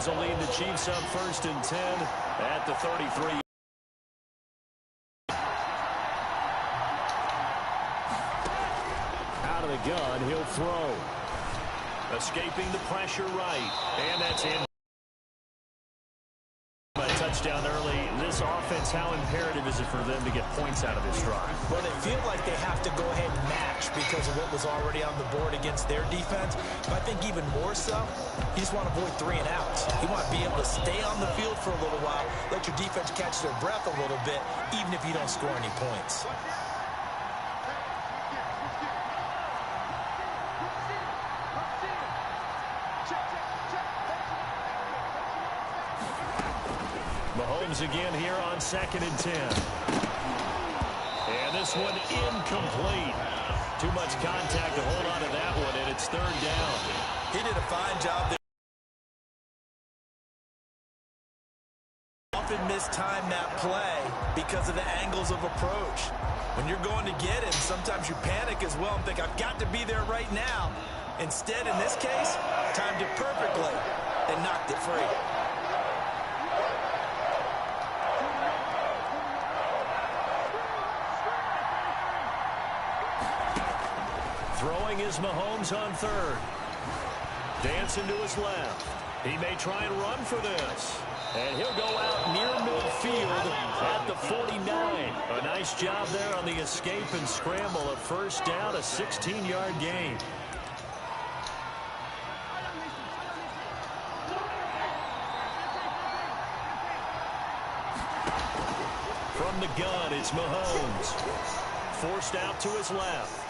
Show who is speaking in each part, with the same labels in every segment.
Speaker 1: Mahomes will lead the Chiefs up 1st and 10 at the 33. Out of the gun, he'll throw. Escaping the pressure right. And that's in. A touchdown early. This offense, how imperative is it for them to get points out of this drive?
Speaker 2: Well, they feel like they have to go ahead and match because of what was already on the board against their defense. But I think even more so, you just want to avoid 3 and outs. You want to be able to stay on the field for a little while, let your defense catch their breath a little bit, even if you don't score any points.
Speaker 1: Mahomes again here on 2nd and 10. And this one incomplete. Too much contact to hold on to that one, and it's 3rd down.
Speaker 2: He did a fine job there. Often mistime that play because of the angles of approach. When you're going to get him, sometimes you panic as well and think, I've got to be there right now. Instead, in this case, timed it perfectly and knocked it free.
Speaker 1: Throwing is Mahomes on 3rd. Dancing to his left. He may try and run for this. And he'll go out near midfield at the 49. A nice job there on the escape and scramble. A 1st down, a 16-yard gain. From the gun, it's Mahomes. Forced out to his left.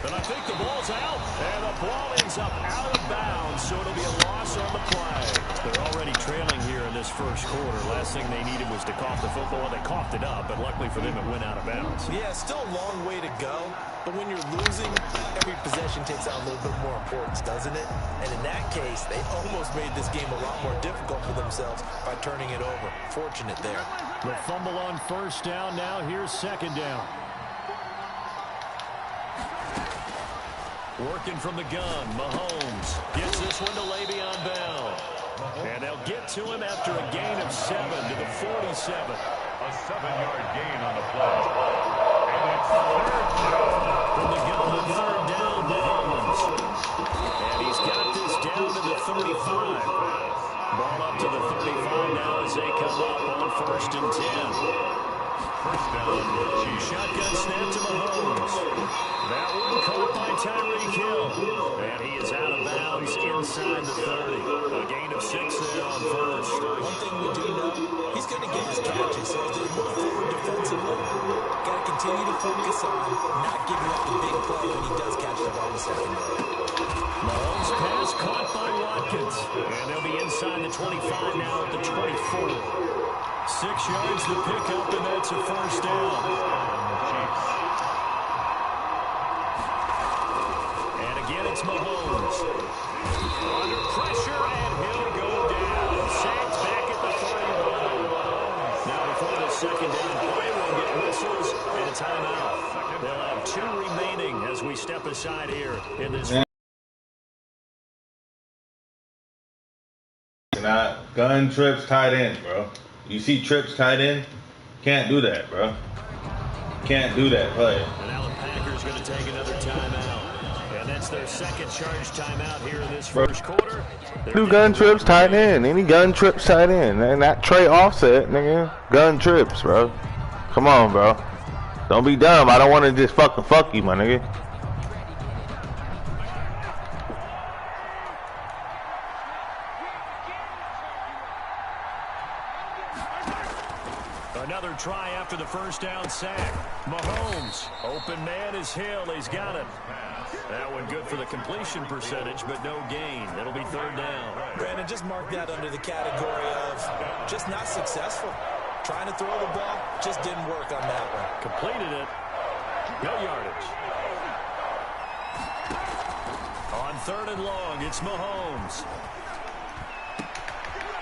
Speaker 1: And I think the ball's out. And the ball ends up out of bounds, so it'll be a loss on the play. They're already trailing here in this 1st quarter. Last thing they needed was to cough the football. They coughed it up, but luckily for them, it went out of bounds.
Speaker 2: Yeah, still a long way to go. But when you're losing, every possession takes on a little bit more importance, doesn't it? And in that case, they almost made this game a lot more difficult for themselves by turning it over. Fortunate there.
Speaker 1: The fumble on 1st down. Now here's 2nd down. Working from the gun, Mahomes gets this one to Le'Veon Bell. And they'll get to him after a gain of 7 to the 47.
Speaker 3: A 7-yard gain on the play. And it's 3rd down.
Speaker 1: From the gun, the 3rd down, Mahomes. And he's got this down to the 35. Ball up to the 35 now as they come up on 1st and 10.
Speaker 3: 1st down, Chiefs.
Speaker 1: Shotgun snap to Mahomes. That one caught by Tyreek Hill. And he is out of bounds inside the 30. A gain of 6 there on 1st.
Speaker 2: One thing we do know, he's going to get his catches. So as they move forward defensively, got to continue to focus on not giving up the big play when he does catch the ball in the secondary.
Speaker 1: Mahomes pass caught by Watkins. And they'll be inside the 25 now at the 24. 6 yards to pick up, and that's a 1st down. And again, it's Mahomes. Under pressure, and he'll go down. Sacked back at the 31. Now, before the 2nd down play, we'll get whistles and a timeout. They'll have 2 remaining as we step aside here in this.
Speaker 4: Not gun trips tight end, bro. You see trips tight end? Can't do that, bro. Can't do that play.
Speaker 1: And now the Packers going to take another timeout. And that's their 2nd charge timeout here in this 1st quarter.
Speaker 5: Do gun trips tight end. Any gun trips tight end. And not Trey Offset, nigga. Gun trips, bro. Come on, bro. Don't be dumb. I don't want to just fuck you, my nigga.
Speaker 1: Another try after the 1st down sack. Mahomes, open man is Hill. He's got it. That one good for the completion percentage, but no gain. It'll be 3rd down.
Speaker 2: Brandon, just mark that under the category of just not successful. Trying to throw the ball, just didn't work on that one.
Speaker 1: Completed it. No yardage. On 3rd and long, it's Mahomes.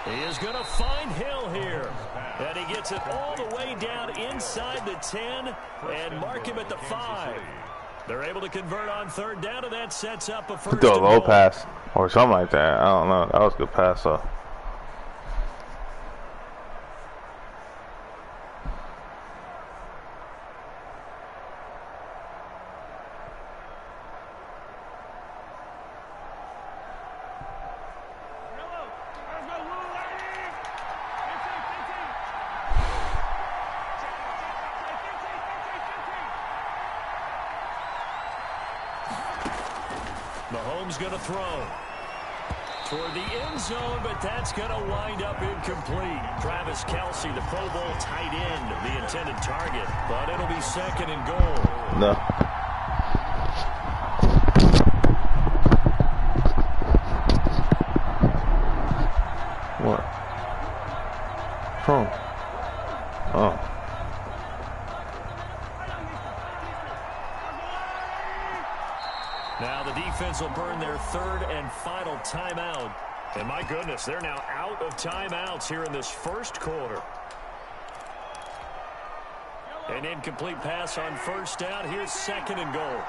Speaker 1: He is going to find Hill here. And he gets it all the way down inside the 10 and mark him at the 5. They're able to convert on 3rd down, and that sets up a 1st.
Speaker 5: Throw a low pass or something like that. I don't know. That was a good pass, though.
Speaker 1: Mahomes going to throw. Toward the end zone, but that's going to wind up incomplete. Travis Kelce, the Pro Bowl tight end, the intended target. But it'll be second and goal.
Speaker 5: No. What? Oh.
Speaker 1: Now the defense will burn their third and final timeout. And my goodness, they're now out of timeouts here in this first quarter. An incomplete pass on first down. Here's second and goal.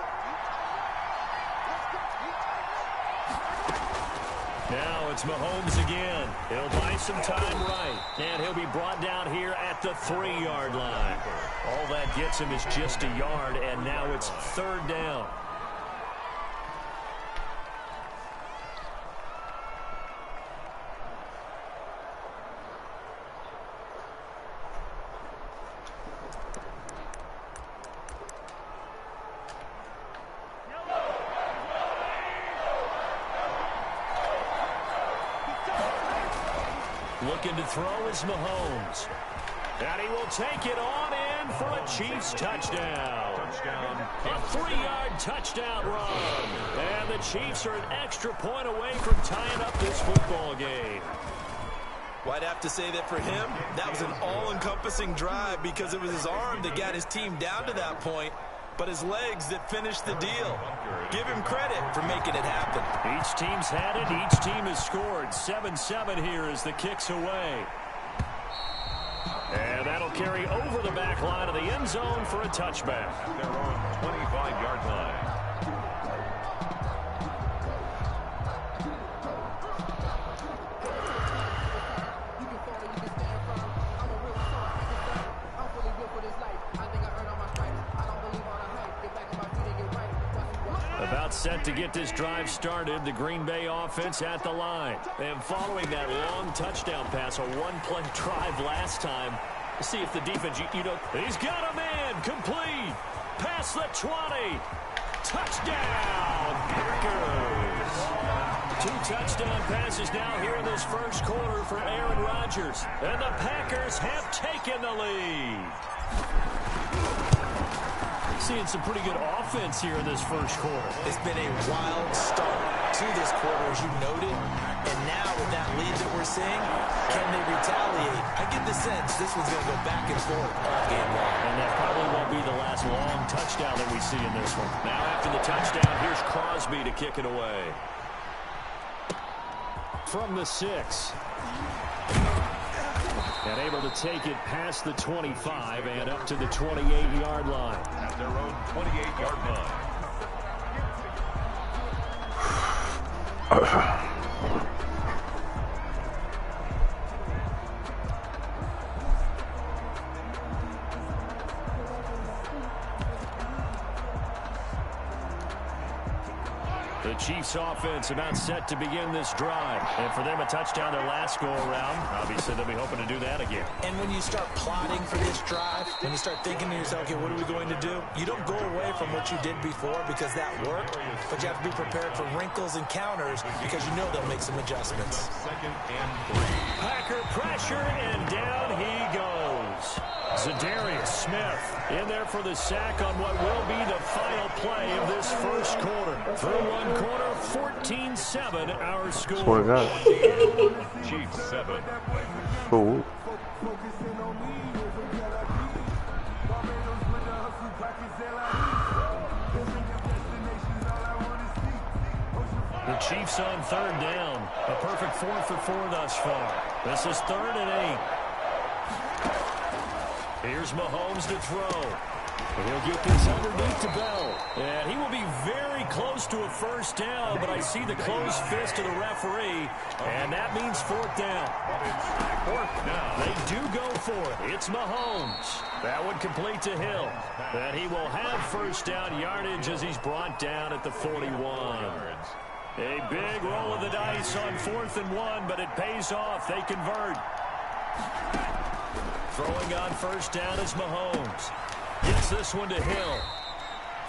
Speaker 1: Now it's Mahomes again. He'll buy some time right. And he'll be brought down here at the 3-yard line. All that gets him is just a yard, and now it's third down. Looking to throw is Mahomes. And he will take it on in for a Chiefs touchdown. A 3-yard touchdown run. And the Chiefs are an extra point away from tying up this football game.
Speaker 2: Well, I'd have to say that for him, that was an all-encompassing drive because it was his arm that got his team down to that point, but his legs that finished the deal. Give him credit for making it happen.
Speaker 1: Each team's had it. Each team has scored. 7-7 here as the kick's away. And that'll carry over the back line of the end zone for a touchback.
Speaker 3: At their own 25-yard line.
Speaker 1: About set to get this drive started, the Green Bay offense at the line. And following that long touchdown pass, a one-play drive last time, see if the defense, he's got a man, complete, past the 20, touchdown, Packers. 2 touchdown passes now here in this first quarter for Aaron Rodgers. And the Packers have taken the lead. Seeing some pretty good offense here in this first quarter.
Speaker 2: It's been a wild start to this quarter, as you noted. And now with that lead that we're seeing, can they retaliate? I get the sense this one's going to go back and forth all game long.
Speaker 1: And that probably won't be the last long touchdown that we see in this one. Now after the touchdown, here's Crosby to kick it away. From the 6. And able to take it past the 25 and up to the 28-yard line.
Speaker 3: At their own 28-yard line.
Speaker 1: The Chiefs offense about set to begin this drive. And for them, a touchdown their last go-around. Obviously, they'll be hoping to do that again.
Speaker 2: And when you start plotting for this drive, when you start thinking to yourself, okay, what are we going to do? You don't go away from what you did before because that worked, but you have to be prepared for wrinkles and counters because you know they'll make some adjustments.
Speaker 3: Second and 3.
Speaker 1: Packer pressure, and down he goes. Zadarius Smith in there for the sack on what will be the final play of this first quarter. Through one quarter, 14-7 our score.
Speaker 5: Swear to God.
Speaker 3: Chiefs 7.
Speaker 5: Cool.
Speaker 1: The Chiefs on third down. A perfect 4 for 4 thus far. This is 3rd and 8. Here's Mahomes to throw. He'll get this underneath to Bell. And he will be very close to a first down, but I see the closed fist of the referee, and that means 4th down.
Speaker 3: 4th down.
Speaker 1: They do go for it. It's Mahomes. That would complete to Hill. And he will have first down yardage as he's brought down at the 41. A big roll of the dice on 4th and 1, but it pays off. They convert. Throwing on first down is Mahomes. Gets this one to Hill.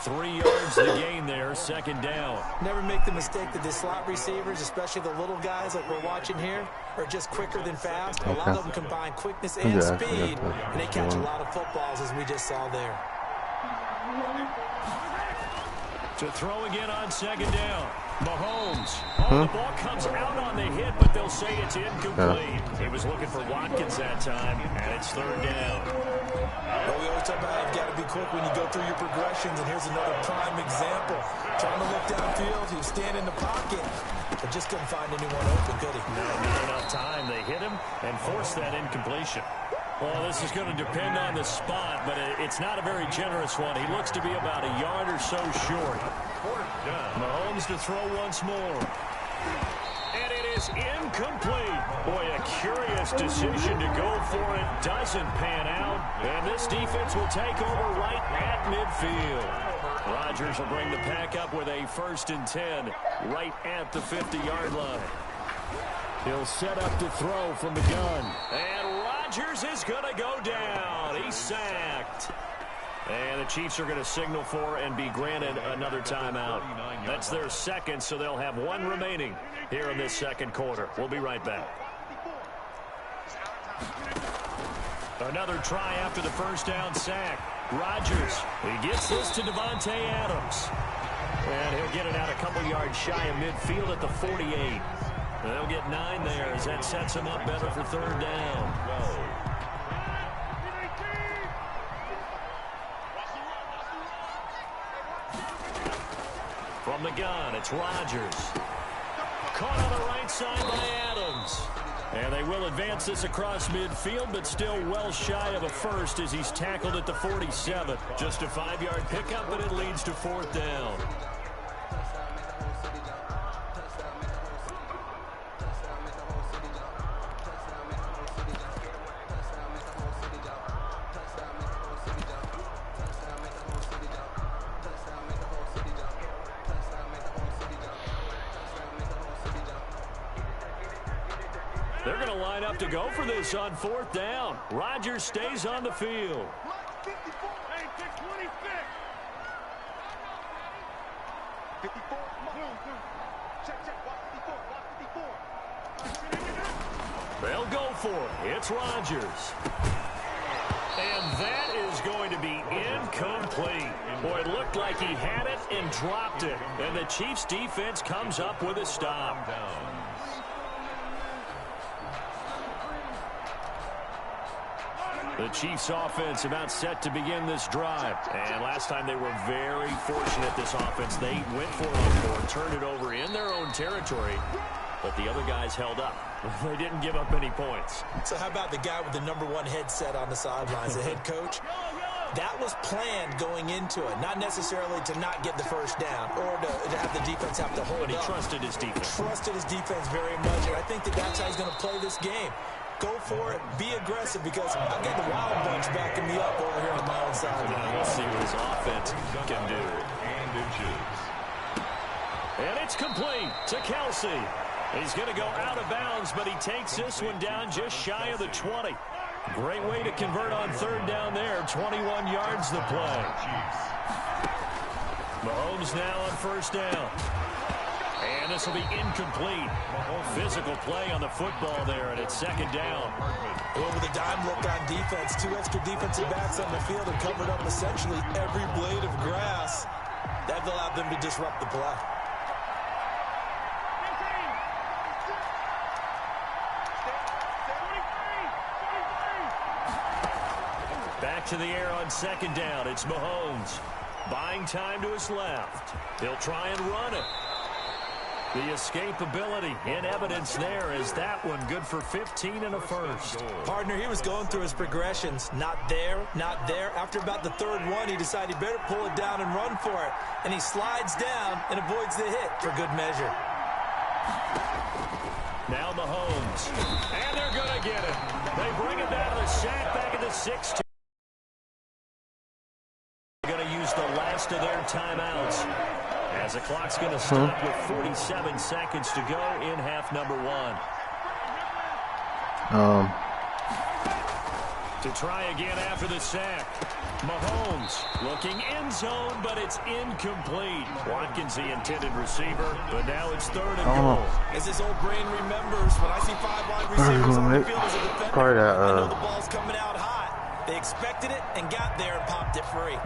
Speaker 1: 3 yards to gain there, second down.
Speaker 2: Never make the mistake that the slot receivers, especially the little guys that we're watching here, are just quicker than fast. A lot of them combine quickness and speed, and they catch a lot of footballs, as we just saw there.
Speaker 1: To throw again on second down. Mahomes. The ball comes out on the hit, but they'll say it's incomplete. He was looking for Watkins that time, and it's third down.
Speaker 2: Well, we always talk about how you've got to be quick when you go through your progressions, and here's another prime example. Trying to look downfield, he was standing in the pocket, but just couldn't find anyone open, could he?
Speaker 1: No, not enough time. They hit him and forced that incompletion. Well, this is going to depend on the spot, but it's not a very generous one. He looks to be about a yard or so short. Mahomes to throw once more. And it is incomplete. Boy, a curious decision to go for it. Doesn't pan out. And this defense will take over right at midfield. Rodgers will bring the pack up with a 1st and 10 right at the 50-yard line. He'll set up to throw from the gun. And Rodgers is going to go down. He's sacked. And the Chiefs are going to signal for and be granted another timeout. That's their second, so they'll have one remaining here in this second quarter. We'll be right back. Another try after the first down sack. Rodgers, he gets this to Devontae Adams. And he'll get it out a couple yards shy of midfield at the 48. They'll get 9 there as that sets him up better for third down. From the gun, it's Rodgers. Caught on the right side by Adams. And they will advance this across midfield, but still well shy of a first as he's tackled at the 47. Just a 5-yard pickup, but it leads to fourth down. They're going to line up to go for this on fourth down. Rodgers stays on the field. They'll go for it. It's Rodgers. And that is going to be incomplete. Boy, it looked like he had it and dropped it. And the Chiefs defense comes up with a stop. The Chiefs offense about set to begin this drive. And last time they were very fortunate, this offense. They went for it on board, turned it over in their own territory, but the other guys held up. They didn't give up any points.
Speaker 2: So how about the guy with the #1 headset on the sidelines, the head coach? That was planned going into it, not necessarily to not get the first down or to have the defense have to hold
Speaker 1: But he
Speaker 2: up.
Speaker 1: trusted his defense.
Speaker 2: Trusted his defense very much, and I think that's how he's going to play this game. Go for it. Be aggressive, because I've got the Wild Bunch backing me up over here on my own side.
Speaker 1: We'll see what his offense can do. And it's complete to Kelsey. He's going to go out of bounds, but he takes this one down just shy of the 20. Great way to convert on third down there. 21 yards the play. Mahomes now on first down. And this will be incomplete. Physical play on the football there, and it's second down.
Speaker 2: Well, with a dime look on defense, 2 extra defensive backs on the field and covered up essentially every blade of grass. That allowed them to disrupt the play.
Speaker 1: Back to the air on second down. It's Mahomes. Buying time to his left. He'll try and run it. The escapability in evidence there is that one good for 15 and a first.
Speaker 2: Partner, he was going through his progressions. Not there, not there. After about the third one, he decided he better pull it down and run for it. And he slides down and avoids the hit for good measure.
Speaker 1: Now Mahomes. And they're going to get it. They bring it down to the sack back at the 16. They're going to use the last of their timeouts. As the clock's going to stop with 47 seconds to go in half number 1. To try again after the sack. Mahomes looking end zone, but it's incomplete. Watkins the intended receiver, but now it's 3rd and goal.
Speaker 2: As this old brain remembers, when I see 5 wide receivers on the field as a defender, I know the ball's coming out hot. They expected it and got there and popped it free.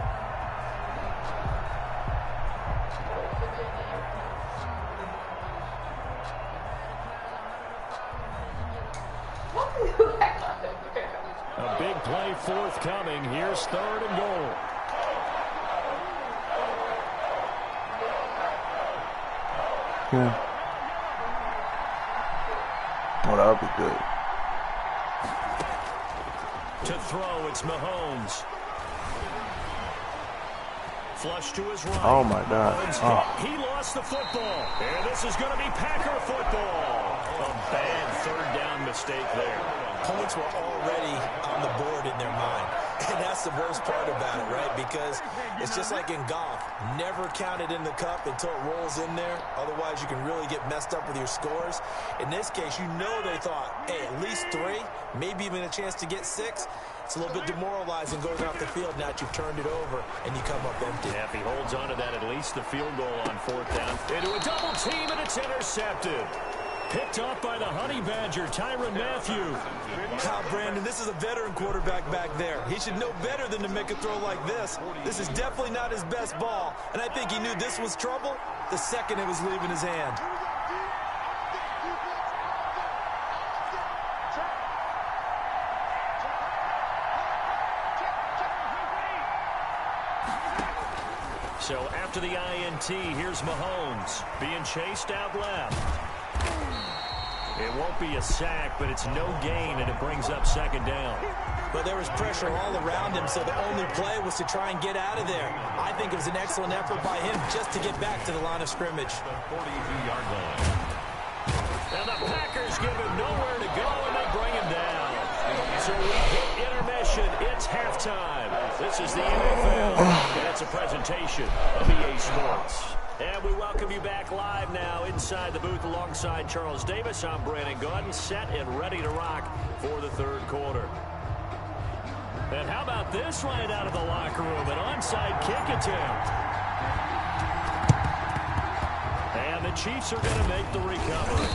Speaker 1: A big play forthcoming. Here's 3rd and goal.
Speaker 5: Yeah. Oh, that'll be good.
Speaker 1: To throw, it's Mahomes. Flush to his right.
Speaker 5: Oh, my God.
Speaker 1: Oh. He lost the football. And this is going to be Packer football. A bad 3rd down mistake there.
Speaker 2: Points were already on the board in their mind. And that's the worst part about it, right? Because it's just like in golf. Never count it in the cup until it rolls in there. Otherwise, you can really get messed up with your scores. In this case, you know they thought, hey, at least 3, maybe even a chance to get 6. It's a little bit demoralizing going off the field now that you've turned it over and you come up empty.
Speaker 1: Yeah, if he holds on to that, at least the field goal on 4th down. Into a double team, and it's intercepted. Picked off by the Honey Badger, Tyrann Mathieu.
Speaker 2: Brandon, this is a veteran quarterback back there. He should know better than to make a throw like this. This is definitely not his best ball, and I think he knew this was trouble the second it was leaving his hand.
Speaker 1: So after the INT, here's Mahomes being chased out left. It won't be a sack, but it's no gain, and it brings up 2nd down.
Speaker 2: But there was pressure all around him, so the only play was to try and get out of there. I think it was an excellent effort by him just to get back to the line of scrimmage.
Speaker 3: 42-yard line.
Speaker 1: And the Packers give him nowhere to go, and they bring him down. So we hit intermission. It's halftime. This is the NFL, and it's a presentation of EA Sports. And we welcome you back live now inside the booth alongside Charles Davis. I'm Brandon Gaudin, set and ready to rock for the 3rd quarter. And how about this right out of the locker room? An onside kick attempt. And the Chiefs are going to make the recovery.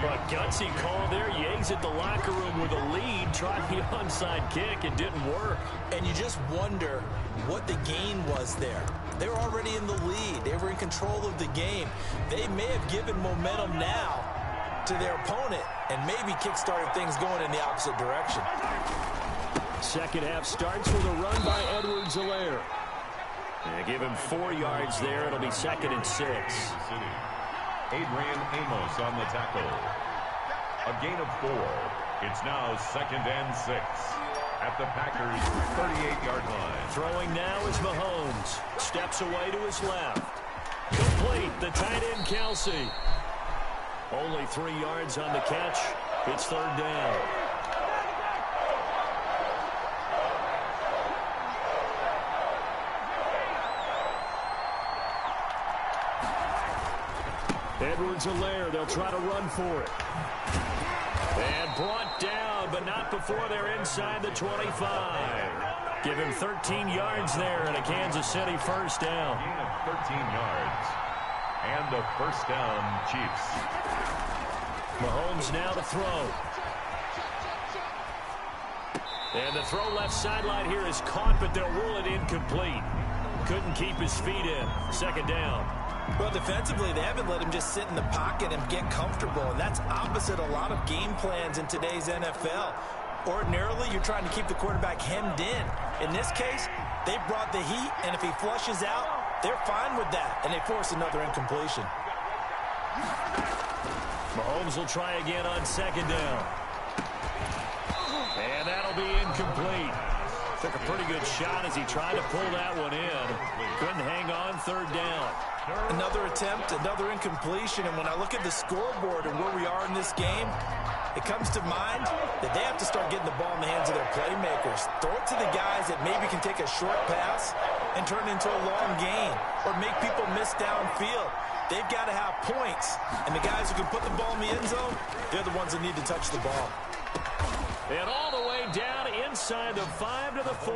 Speaker 1: But gutsy call there. You exit the locker room with a lead. Tried the onside kick. It didn't work.
Speaker 2: And you just wonder what the gain was there. They were already in the lead. They were in control of the game. They may have given momentum now to their opponent and maybe kick-started things going in the opposite direction.
Speaker 1: 2nd half starts with a run by Edwards-Helaire. Give him 4 yards there. It'll be 2nd and 6.
Speaker 3: Adrian Amos on the tackle. A gain of 4. It's now 2nd and 6 at the Packers' 38-yard line.
Speaker 1: Throwing now is Mahomes. Steps away to his left. Complete. The tight end, Kelsey. Only 3 yards on the catch. It's 3rd down. Edwards-Helaire, they'll try to run for it. And brought down, but not before they're inside the 25. Give him 13 yards there and a Kansas City 1st down.
Speaker 3: Gain of 13 yards. And the 1st down, Chiefs.
Speaker 1: Mahomes now to throw. And the throw left sideline here is caught, but they'll rule it incomplete. Couldn't keep his feet in. 2nd down.
Speaker 2: Well, defensively, they haven't let him just sit in the pocket and get comfortable, and that's opposite a lot of game plans in today's NFL. Ordinarily, you're trying to keep the quarterback hemmed in. In this case, they brought the heat, and if he flushes out, they're fine with that, and they force another incompletion.
Speaker 1: Mahomes will try again on 2nd down. And that'll be incomplete. Took a pretty good shot as he tried to pull that one in. Couldn't hang on. 3rd down.
Speaker 2: Another attempt, another incompletion, and when I look at the scoreboard and where we are in this game, it comes to mind that they have to start getting the ball in the hands of their playmakers. Throw it to the guys that maybe can take a short pass and turn it into a long gain or make people miss downfield. They've got to have points, and the guys who can put the ball in the end zone, they're the ones that need to touch the ball.
Speaker 1: And all the way down in inside the 5 to the 4.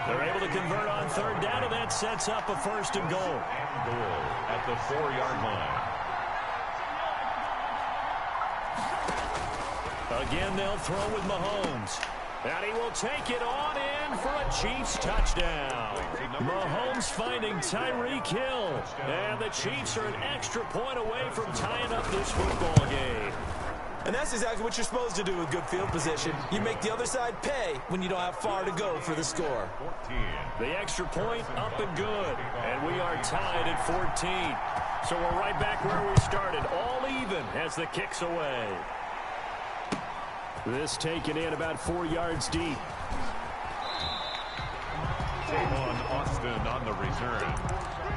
Speaker 1: They're able to convert on third down, and that sets up a first and goal.
Speaker 3: Goal at the 4-yard line.
Speaker 1: Again, they'll throw with Mahomes. And he will take it on in for a Chiefs touchdown. Mahomes finding Tyreek Hill. And the Chiefs are an extra point away from tying up this football game.
Speaker 2: And that's exactly what you're supposed to do with good field position. You make the other side pay when you don't have far to go for the score.
Speaker 3: 14.
Speaker 1: The extra point up and good. And we are tied at 14. So we're right back where we started. All even as the kick's away. This taken in about 4 yards deep.
Speaker 3: Tavon Austin on the return.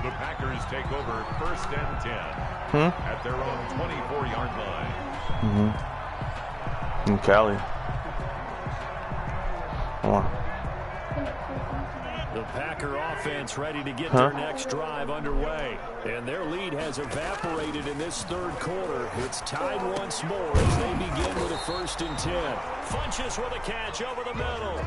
Speaker 3: The Packers take over first and 10 at their own 24-yard line.
Speaker 5: And Callie. Come on.
Speaker 1: The Packer offense ready to get their next drive underway. And their lead has evaporated in this third quarter. It's tied once more as they begin with a first and 10. Funches with a catch over the middle.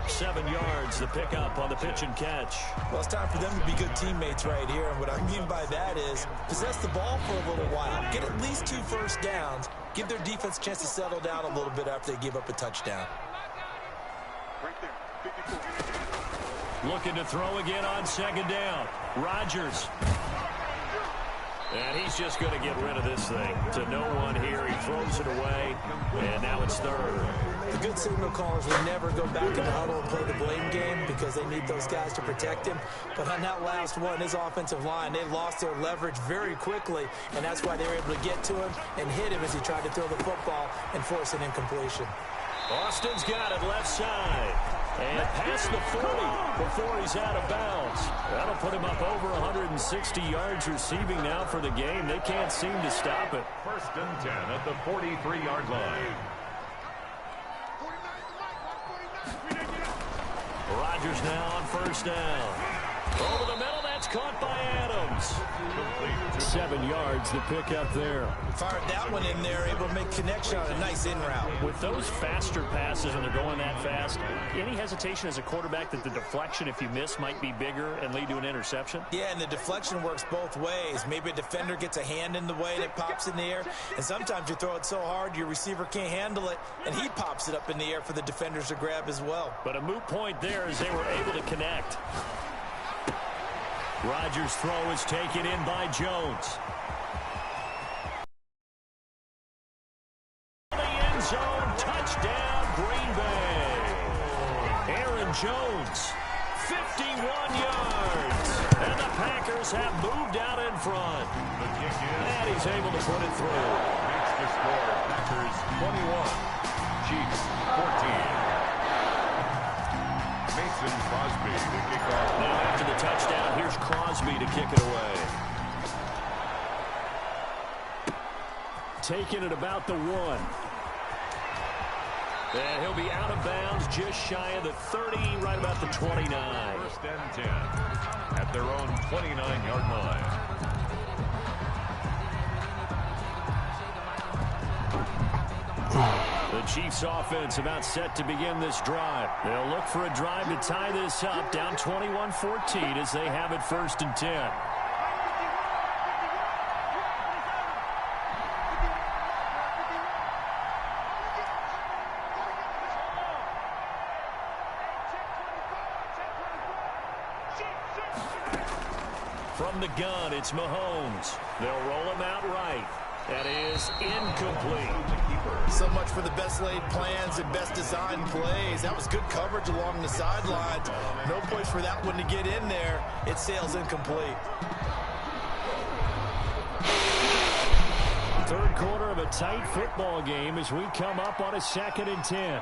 Speaker 1: 7 yards, the pickup on the pitch and catch.
Speaker 2: Well, it's time for them to be good teammates right here. And what I mean by that is possess the ball for a little while. Get at least 2 first downs. Give their defense a chance to settle down a little bit after they give up a touchdown.
Speaker 6: Right there, 54.
Speaker 1: Looking to throw again on second down. Rodgers. And he's just going to get rid of this thing. To no one here. He throws it away. And now it's third.
Speaker 2: The good signal callers will never go back in the huddle and play the blame game because they need those guys to protect him. But on that last one, his offensive line, they lost their leverage very quickly. And that's why they were able to get to him and hit him as he tried to throw the football and force an incompletion.
Speaker 1: Austin's got it left side. And past the 40 before he's out of bounds. That'll put him up over 160 yards receiving now for the game. They can't seem to stop it.
Speaker 3: First and 10 at the 43-yard line.
Speaker 1: Rodgers now on first down. Over the middle, that's caught by Adams. 7 yards, the pick up there.
Speaker 2: Fired that one in there, able to make connection on a nice in route.
Speaker 1: With those faster passes and they're going that fast, any hesitation as a quarterback that the deflection, if you miss, might be bigger and lead to an interception?
Speaker 2: Yeah, and the deflection works both ways. Maybe a defender gets a hand in the way and it pops in the air, and sometimes you throw it so hard your receiver can't handle it, and he pops it up in the air for the defenders to grab as well.
Speaker 1: But a moot point there as they were able to connect. Rodgers' throw is taken in by Jones. The end zone, touchdown, Green Bay. Aaron Jones, 51 yards. And the Packers have moved out in front. And he's able to put it through.
Speaker 3: Makes the score Packers 21, Chiefs 14. Mason Crosby to kick off.
Speaker 1: Now after the touchdown, here's Crosby to kick it away. Taking it about the 1. And he'll be out of bounds just shy of the 30, right about the 29.
Speaker 3: First and 10 at their own 29-yard line.
Speaker 1: The Chiefs offense about set to begin this drive. They'll look for a drive to tie this up, down 21-14 as they have it first and 10. From the gun, it's Mahomes. They'll roll him out right. That is incomplete.
Speaker 2: So much for the best laid plans and best designed plays. That was good coverage along the sidelines. No place for that one to get in there. It sails incomplete.
Speaker 1: Third quarter of a tight football game as we come up on a 2nd and 10.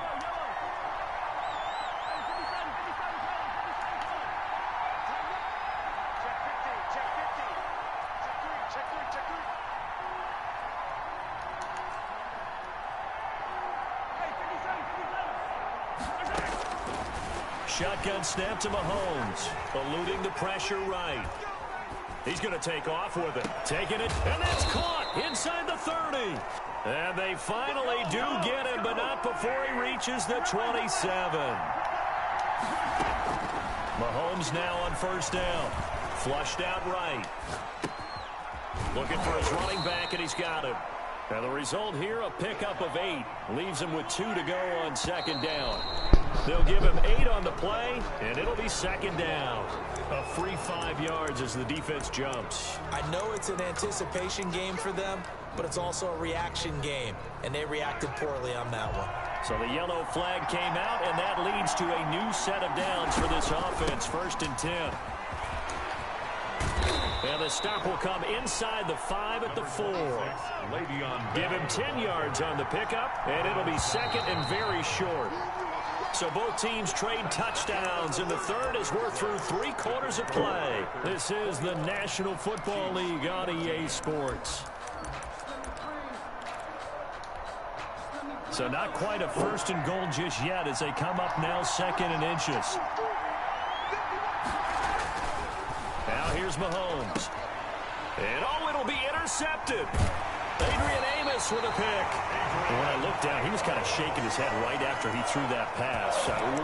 Speaker 1: Shotgun snap to Mahomes, eluding the pressure right. He's going to take off with it. Taking it, and that's caught inside the 30. And they finally do get him, but not before he reaches the 27. Mahomes now on first down. Flushed out right. Looking for his running back, and he's got him. And the result here, a pickup of 8. Leaves him with 2 to go on second down. They'll give him 8 on the play, and it'll be second down. A free 5 yards as the defense jumps.
Speaker 2: I know it's an anticipation game for them, but it's also a reaction game, and they reacted poorly on that one.
Speaker 1: So the yellow flag came out, and that leads to a new set of downs for this offense. 1st and 10. And the stop will come inside the 5 at the 4. Give him 10 yards on the pickup, and it'll be second and very short. So both teams trade touchdowns, and the third as we're through 3 quarters of play. This is the National Football League on EA Sports. So not quite a 1st and goal just yet as they come up now 2nd and inches. Now here's Mahomes. And oh, it'll be intercepted. Adrian Amos with a pick. And when I looked down, he was kind of shaking his head right after he threw that pass.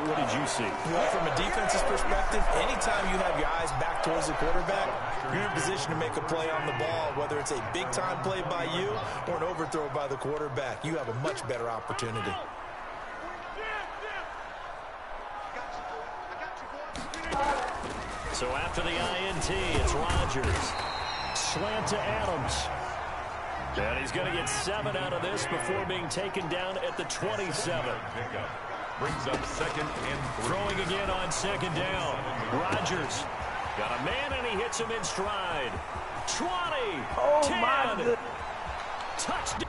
Speaker 1: What did you see?
Speaker 2: Well, from a defense's perspective, anytime you have your eyes back towards the quarterback, you're in position to make a play on the ball, whether it's a big-time play by you or an overthrow by the quarterback. You have a much better opportunity.
Speaker 1: So after the INT, it's Rodgers. Slant to Adams. And he's going to get 7 out of this before being taken down at the 27.
Speaker 3: Brings up 2nd and 3.
Speaker 1: Throwing again on 2nd down. Rodgers got a man, and he hits him in stride. 20, 10, touchdown.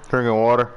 Speaker 5: Drinking water.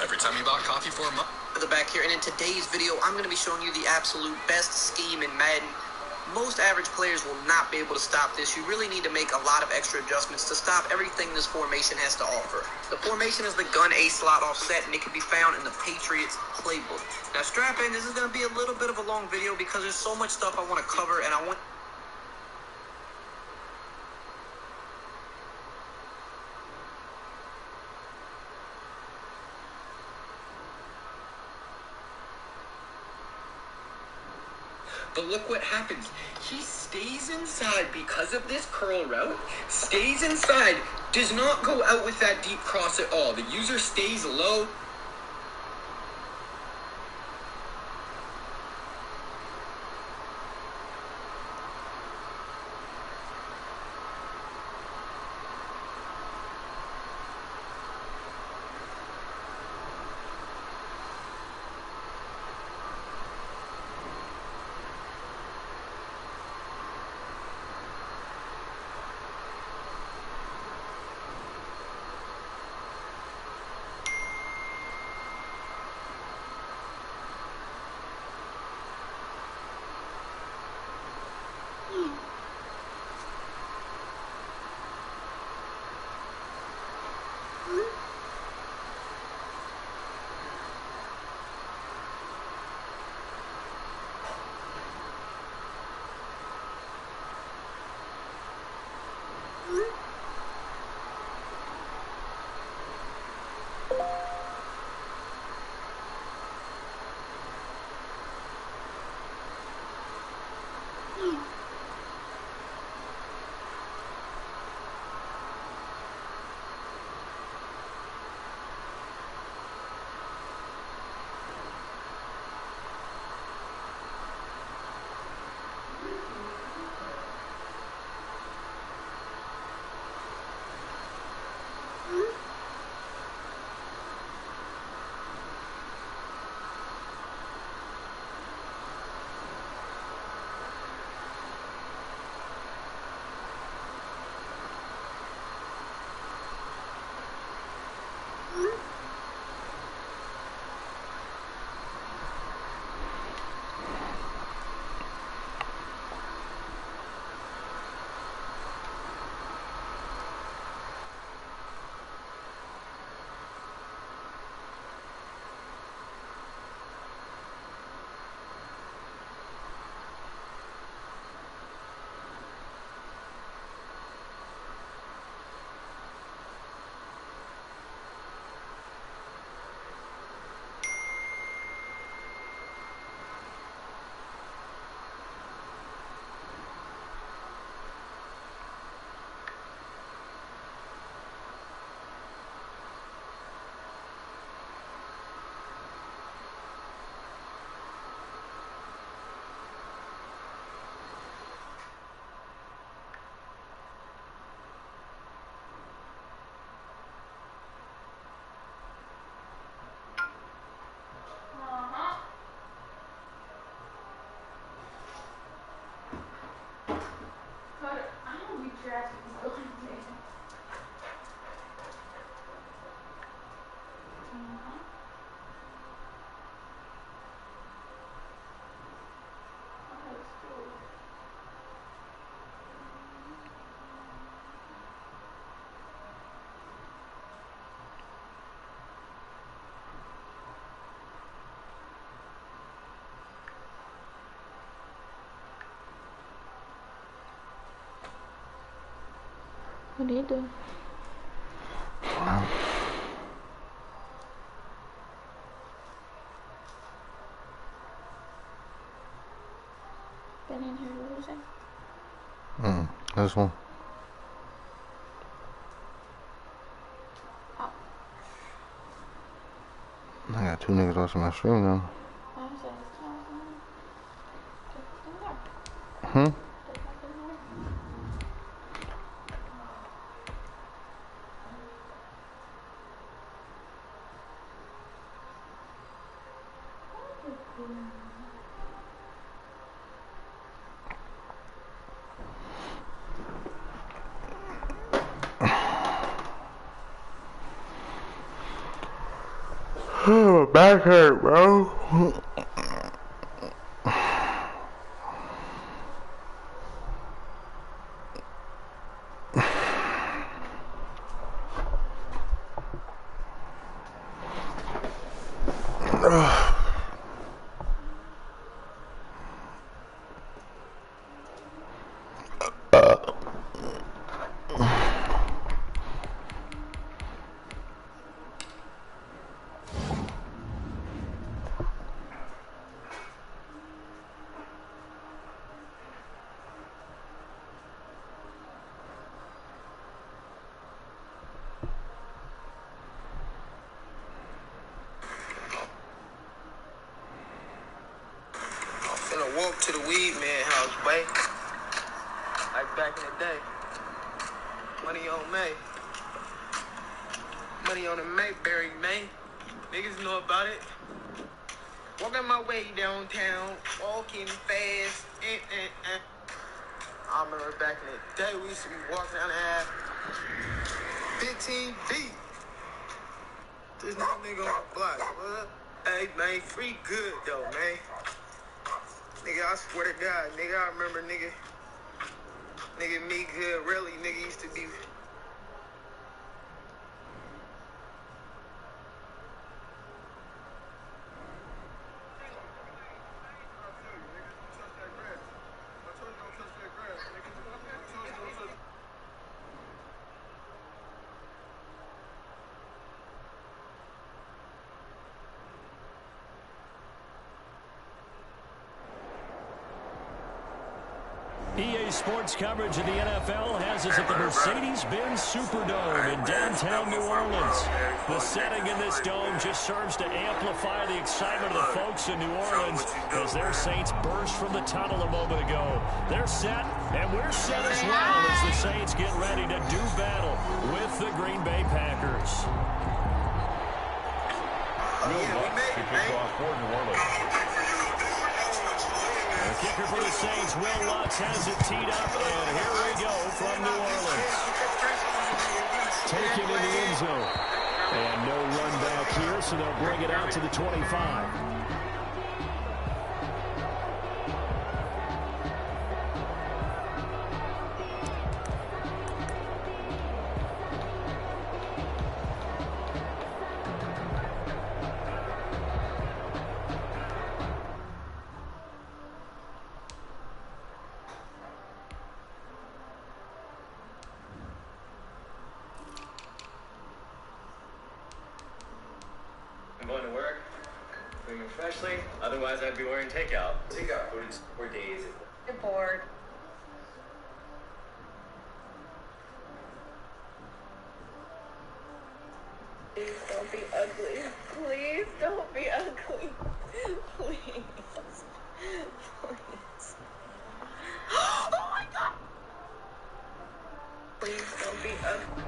Speaker 7: Every time you bought coffee for a month.
Speaker 8: The back here, and in today's video, I'm going to be showing you the absolute best scheme in Madden. Most average players will not be able to stop this. You really need to make a lot of extra adjustments to stop everything this formation has to offer. The formation is the gun A slot offset, and it can be found in the Patriots playbook. Now, strap in. This is going to be a little bit of a long video because there's so much stuff I want to cover, and I want...
Speaker 7: But look what happens. He stays inside because of this curl route. Stays inside. Does not go out with that deep cross at all. The user stays low.
Speaker 9: What are you doing? Been in here losing.
Speaker 5: This one.
Speaker 9: Oh.
Speaker 5: I got 2 niggas watching my stream now. Hmm? Oh, back hurt, bro.
Speaker 7: Finna walk to the weed man house, boy. Like back in the day. Money on May. Money on the Mayberry, May. Niggas know about it. Walking my way downtown, walking fast. I remember back in the day, we used to be walking down the half 15 deep. This new nigga on the block, what? Hey, man, free good, though, man. Nigga, I swear to God, nigga, I remember, nigga, me good, really, nigga used to be...
Speaker 1: EA Sports coverage of the NFL has us at the Mercedes-Benz Superdome in downtown New Orleans. The setting in this dome just serves to amplify the excitement of the folks in New Orleans as their Saints burst from the tunnel a moment ago. They're set, and we're set as well as the Saints get ready to do battle with the Green Bay Packers.
Speaker 3: Will Lutz to kick off for New Orleans.
Speaker 1: The kicker for the Saints, Will Lutz, has it teed up, and here we go from New Orleans. Taken in the end zone. And no run back here, so they'll bring it out to the 25.
Speaker 10: I'm going to work, cleaning freshly, otherwise I'd be wearing takeout. Takeout food is 4 days.
Speaker 9: You're bored. Please don't be ugly. Please don't be ugly. Please. Please. Oh my God! Please don't be ugly.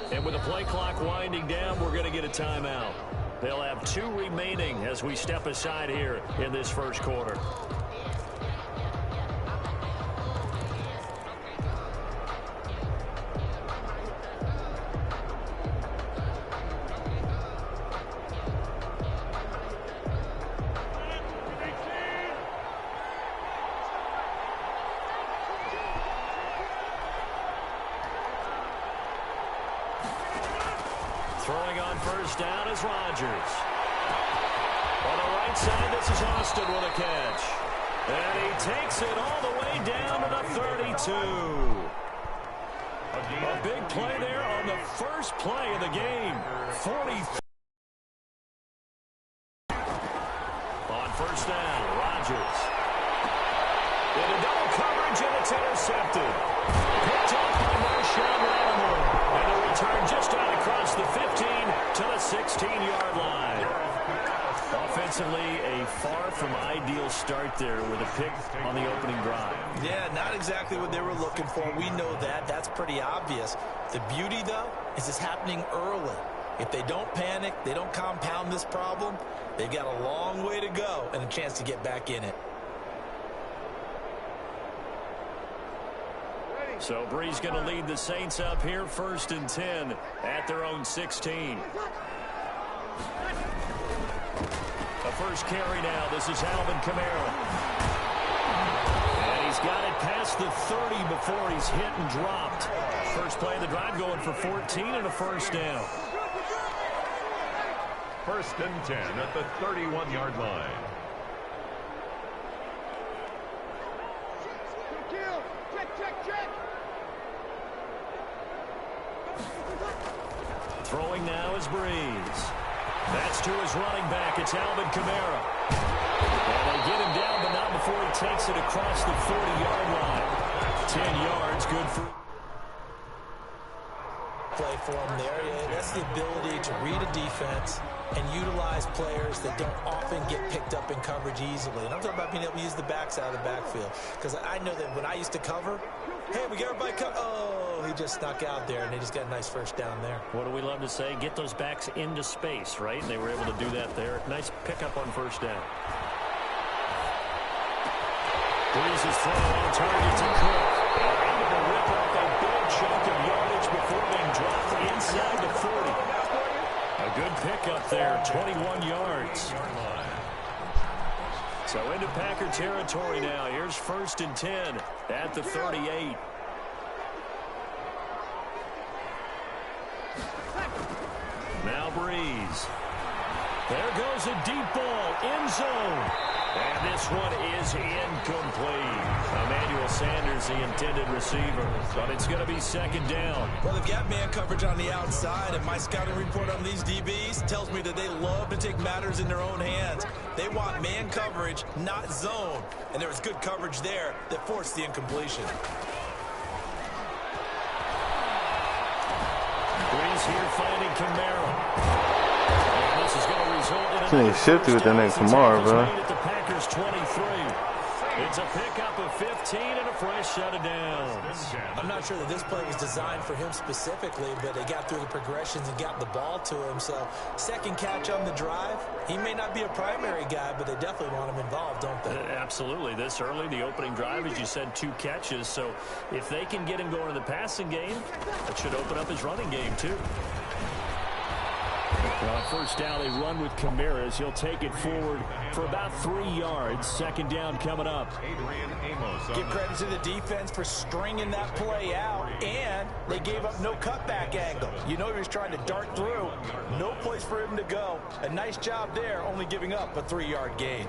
Speaker 1: And with the play clock winding down, we're going to get a timeout. They'll have 2 remaining as we step aside here in this first quarter. Throwing on first down is Rodgers. On the right side, this is Austin with a catch. And he takes it all the way down to the 32. A big play there on the first play of the game. 40. On first down, Rodgers. With a double coverage, and it's intercepted. Picked up by Marshawn Lattimore. And a return just out across the 15 to the 16-yard line. Offensively, a far from ideal start. start there with a pick on the opening drive.
Speaker 2: Yeah, not exactly what they were looking for. We know that. That's pretty obvious. The beauty, though, is it's happening early. If they don't panic, they don't compound this problem, they've got a long way to go and a chance to get back in it.
Speaker 1: So Bree's going to lead the Saints up here 1st and 10 at their own 16. The first carry now. This is Alvin Kamara. And he's got it past the 30 before he's hit and dropped. First play of the drive going for 14 and a first down.
Speaker 3: 1st and 10 at the 31-yard line.
Speaker 1: Throwing now is Breeze. That's to his running back. It's Alvin Kamara. And they get him down, but not before he takes it across the 40-yard line. 10 yards, good for...
Speaker 2: Play for him there. Yeah, that's the ability to read a defense and utilize players that don't often get picked up in coverage easily. And I'm talking about being able to use the backside of the backfield. Because I know that when I used to cover, hey, we got everybody cover. Oh, he just snuck out there, and they just got a nice first down there.
Speaker 1: What do we love to say? Get those backs into space, right? And they were able to do that there. Nice pickup on first down. Breeze is throwing on target to Cook. Able to rip off a big chunk of yardage before being dropped inside the 40. A good pickup there, 21 yards. So into Packer territory now. Here's 1st and 10 at the 38. Now Breeze. There goes a deep ball, end zone. And this one is incomplete. Emmanuel Sanders, the intended receiver. But it's going to be 2nd down.
Speaker 2: Well, they've got man coverage on the outside, and my scouting report on these DBs tells me that they love to take matters in their own hands. They want man coverage, not zone. And there was good coverage there that forced the incompletion.
Speaker 1: Breeze here finding Kamara. And this is going to result in
Speaker 5: Can you shift with that name tomorrow, bro?
Speaker 1: at the Packers 23. It's a pickup of 15 and a fresh set of downs.
Speaker 2: I'm not sure that this play was designed for him specifically, but they got through the progressions and got the ball to him. So 2nd catch on the drive. He may not be a primary guy, but they definitely want him involved, don't they?
Speaker 1: Absolutely. This early, the opening drive, as you said, 2 catches. So if they can get him going in the passing game, that should open up his running game too. Well, first down, they run with Kamara. He'll take it forward for about 3 yards. 2nd down coming up.
Speaker 2: Give credit to the defense for stringing that play out, and they gave up no cutback angle. You know he was trying to dart through. No place for him to go. A nice job there, only giving up a 3-yard gain.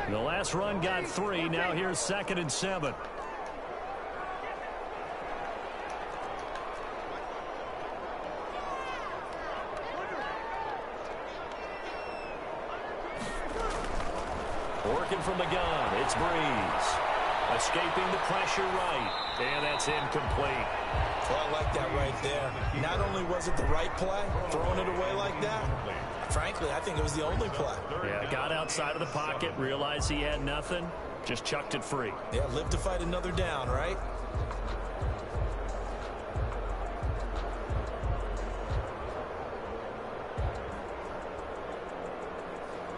Speaker 1: The last run got 3. Now here's 2nd and 7. Working from the gun, it's Breeze. Escaping the pressure right, and that's incomplete.
Speaker 2: Well, I like that right there. Not only was it the right play, throwing it away like that, frankly, I think it was the only play.
Speaker 1: Yeah, got outside of the pocket, realized he had nothing, just chucked it free.
Speaker 2: Yeah, live to fight another down, right?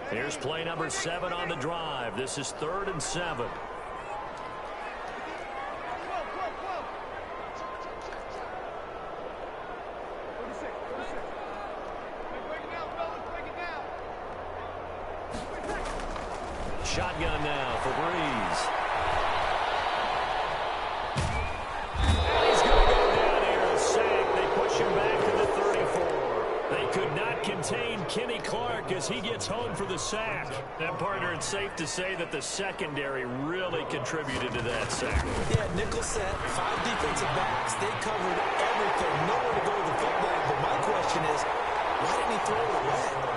Speaker 1: Here's play number 7 on the drive. This is 3rd and 7. Shotgun now for Breeze. And he's going to go down here. A sack. They push him back to the 34. They could not contain Kenny Clark as he gets home for the sack. And, partner, it's safe to say that the secondary really contributed to that sack.
Speaker 2: Yeah, nickel set, 5 defensive backs. They covered everything. Nowhere to go with the football. But my question is, why didn't he throw it away?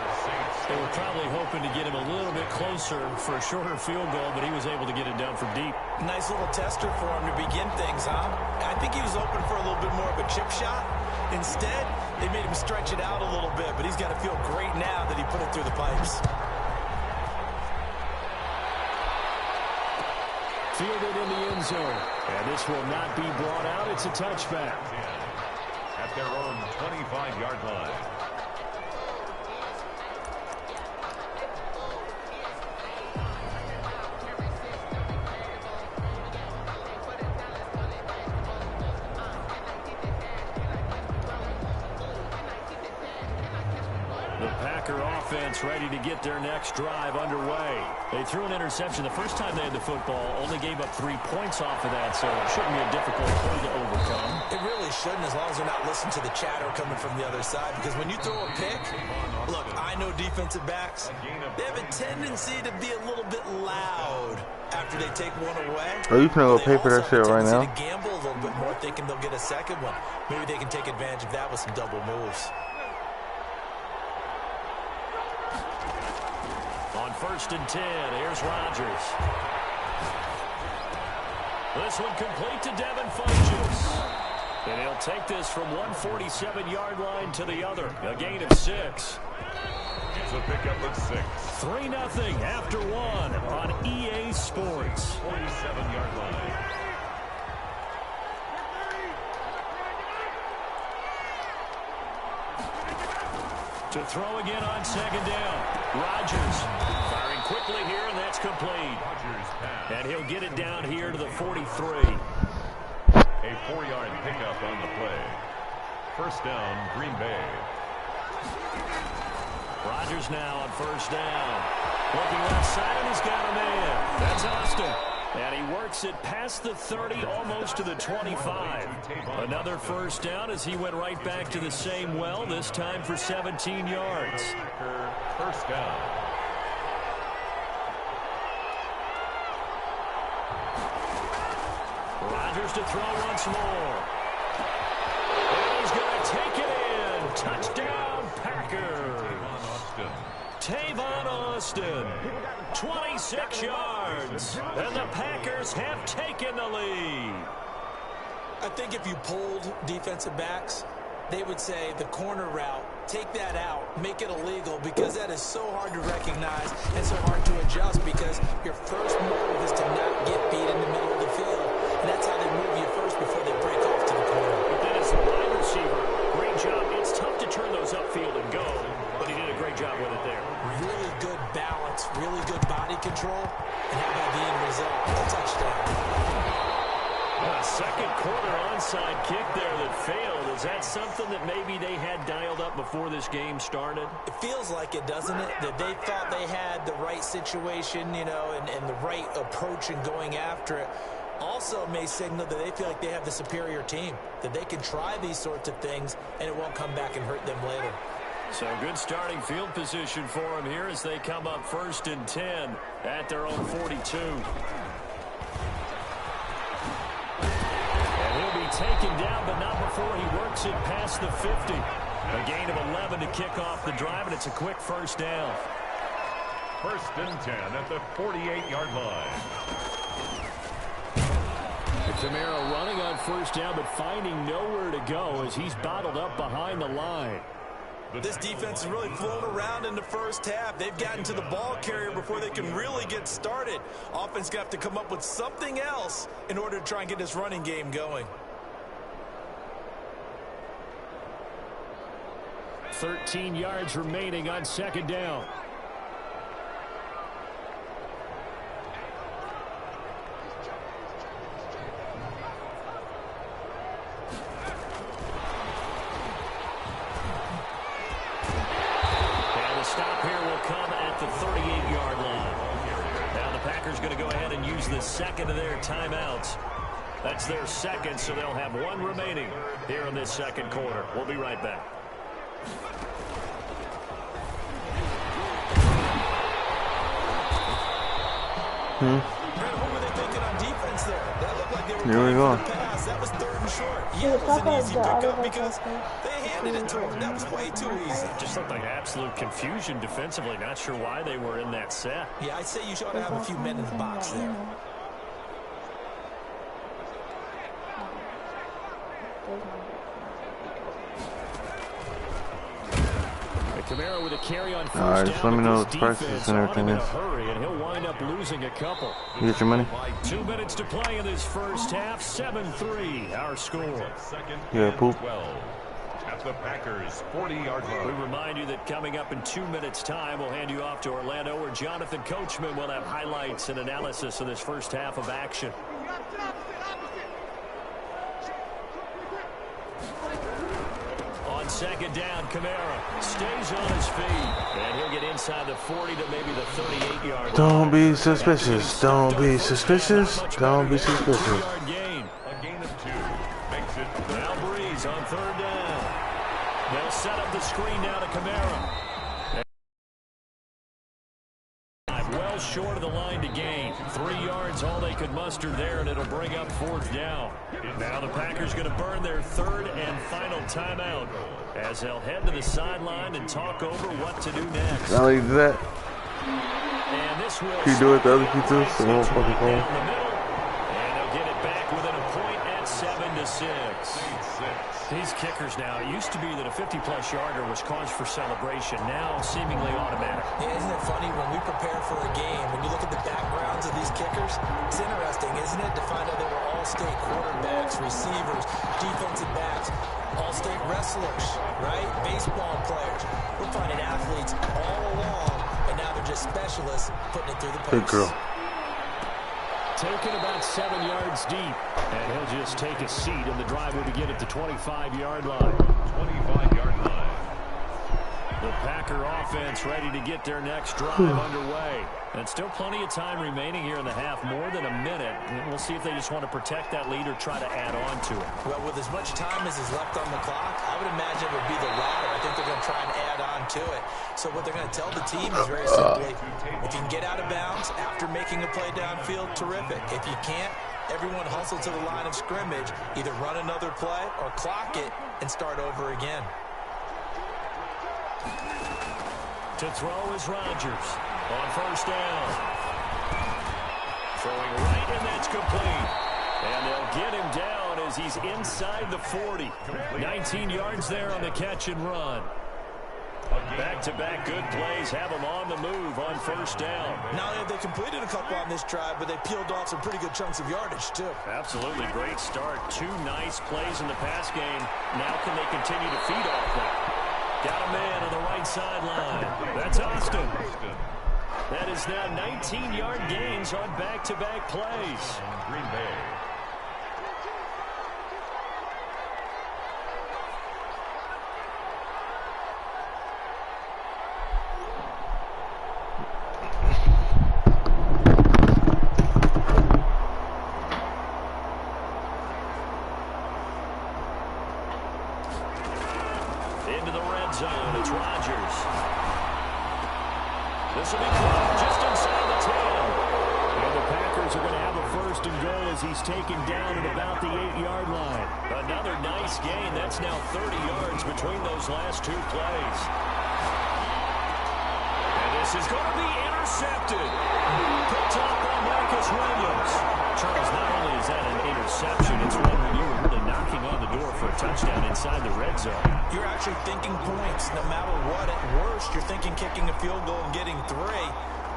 Speaker 1: They were probably hoping to get him a little bit closer for a shorter field goal, but he was able to get it down from deep.
Speaker 2: Nice little tester for him to begin things, huh? I think he was open for a little bit more of a chip shot. Instead, they made him stretch it out a little bit, but he's got to feel great now that he put it through the pipes.
Speaker 1: Fielded in the end zone. And this will not be brought out. It's a touchback.
Speaker 3: At their own 25-yard line.
Speaker 1: Offense ready to get their next drive underway. They threw an interception the first time they had the football, only gave up 3 points off of that, so it shouldn't be a difficult play to overcome.
Speaker 2: It really shouldn't, as long as they're not listening to the chatter coming from the other side, because when you throw a pick, look, I know defensive backs, they have a tendency to be a little bit loud after they take one away.
Speaker 5: Oh, you can go pay for that shit right now.
Speaker 2: To gamble a little bit more, thinking they'll get a second one. Maybe they can take advantage of that with some double moves.
Speaker 1: On 1st and 10, here's Rodgers. This one complete to Devin Funchess. And he'll take this from 147-yard line to the other. A gain of 6.
Speaker 3: So pickup of 6.
Speaker 1: 3-0 after 1 on EA Sports.
Speaker 3: 47-yard line.
Speaker 1: To throw again on 2nd down. Rodgers firing quickly here, and that's complete. And he'll get it down here to the 43.
Speaker 3: A 4-yard pickup on the play. 1st down, Green Bay.
Speaker 1: Rodgers now on 1st down. Looking left side, and he's got a man. That's Austin. And he works it past the 30, almost to the 25. Another 1st down as he went right back to the same well, this time for 17 yards.
Speaker 3: 1st down.
Speaker 1: Rodgers to throw once more. And he's going to take it in. Touchdown, Packers. Tavon Austin, 26 yards, and the Packers have taken the lead.
Speaker 2: I think if you polled defensive backs, they would say the corner route, take that out, make it illegal, because that is so hard to recognize and so hard to adjust, because your first move is to not get beat in the middle of the field, and that's how they move you first before they break off to the corner.
Speaker 1: But then as the wide receiver, great job. It's tough to turn those upfield and go, but he did a great job with it there.
Speaker 2: Really good balance, really good body control, and how about the end result? A touchdown.
Speaker 1: A second quarter onside kick there that failed. Is that something that maybe they had dialed up before this game started?
Speaker 2: It feels like it, doesn't it? That they thought they had the right situation, you know, and the right approach in going after it. Also may signal that they feel like they have the superior team, that they can try these sorts of things and it won't come back and hurt them later.
Speaker 1: So good starting field position for them here as they come up 1st and 10 at their own 42. And he'll be taken down, but not before he works it past the 50. A gain of 11 to kick off the drive, and it's a quick 1st down.
Speaker 3: 1st and 10 at the 48-yard line.
Speaker 1: Kamara running on 1st down, but finding nowhere to go as he's bottled up behind the line.
Speaker 2: This defense has really flown around in the first half. They've gotten to the ball carrier before they can really get started. Offense going to have to come up with something else in order to try and get this running game going.
Speaker 1: 13 yards remaining on 2nd down. The 38-yard line. Now the Packers going to go ahead and use the second of their timeouts. That's their second, so they'll have one remaining here in this second quarter. We'll be right back.
Speaker 2: What were they thinking on defense there? That looked like they were
Speaker 5: Here we go.
Speaker 2: pass. That was 3rd and short. Yeah, it was an easy pickup because they handed it to him. That was way too easy.
Speaker 1: Just looked like absolute confusion defensively. Not sure why they were in that set.
Speaker 2: Yeah, I'd say you ought to have a few men in the box there.
Speaker 1: Kamara with a carry on first
Speaker 5: Alright, just let
Speaker 1: down,
Speaker 5: me know
Speaker 1: but
Speaker 5: what
Speaker 1: this
Speaker 5: prices
Speaker 1: defense
Speaker 5: and
Speaker 1: on him
Speaker 5: everything
Speaker 1: in a
Speaker 5: is.
Speaker 1: hurry, and he'll wind up losing a couple.
Speaker 5: You get your money?
Speaker 1: 2 minutes to play in this first half. 7-3, our score.
Speaker 5: Yeah, poop.
Speaker 3: 12 at the Packers 40-yard line.
Speaker 1: We remind you that coming up in 2 minutes' time, we'll hand you off to Orlando, where Jonathan Coachman will have highlights and analysis of this first half of action. On second down, Kamara stays on his feet, and he'll get inside the 40 to maybe the 38-yard line.
Speaker 5: Don't be suspicious. Don't be suspicious. Don't be suspicious.
Speaker 1: Yard gain.
Speaker 3: A gain of 2 makes it
Speaker 1: Now Breeze on third down. They'll set up the screen now to Kamara. Well short of the line to gain. 3 yards, all they could muster there, and it'll bring up fourth down. Now the Packers going to burn their third and final timeout as they'll head to the sideline and talk over what to do next.
Speaker 5: Now you do that.
Speaker 1: And this will
Speaker 5: Can you do it the other key too? So won't fucking
Speaker 1: down
Speaker 5: phone.
Speaker 1: the middle. And they'll get it back within a point at 7-6. These kickers now, it used to be that a 50-plus yarder was cause for celebration. Now seemingly automatic.
Speaker 2: Yeah, isn't it funny when we prepare for a game, when you look at the backgrounds of these kickers, it's interesting, isn't it, to find out they were all-state quarterbacks, receivers, defensive backs, all-state wrestlers, right? Baseball players. We're finding athletes all along, and now they're just specialists putting it through the post.
Speaker 5: Big girl.
Speaker 1: Taken about 7 yards deep, and he'll just take a seat, and the drive will begin at the 25-yard line.
Speaker 3: 25-yard line.
Speaker 1: The Packer offense ready to get their next drive underway. And still plenty of time remaining here in the half, more than a minute. And we'll see if they just want to protect that lead or try to add on to it.
Speaker 2: Well, with as much time as is left on the clock, I would imagine it would be the latter. I think they're going to try and add on to it. So what they're going to tell the team is very simply, if you can get out of bounds after making a play downfield, terrific. If you can't, everyone hustle to the line of scrimmage, either run another play or clock it and start over again.
Speaker 1: To throw is Rodgers on first down. Throwing right, and that's complete. And they'll get him down as he's inside the 40. 19 yards there on the catch and run. Back-to-back good plays have them on the move on first down.
Speaker 2: Not only have they completed a couple on this drive, but they peeled off some pretty good chunks of yardage, too.
Speaker 1: Absolutely great start. 2 nice plays in the pass game. Now can they continue to feed off that? Got a man on the right sideline. That's Austin. That is now 19-yard gains on back-to-back plays.
Speaker 3: Green Bay.
Speaker 1: Into the red zone, it's Rodgers. This will be caught just inside the 10. And the Packers are going to have a first and goal as he's taken down at about the 8-yard line. Another nice gain. That's now 30 yards between those last 2 plays. And this is going to be intercepted. Picked up by Marcus Williams. Charles, not only is that an interception, it's one when you were really knocking on the door for a touchdown inside the red zone.
Speaker 2: You're actually thinking points. No matter what, at worst, you're thinking kicking a field goal and getting 3.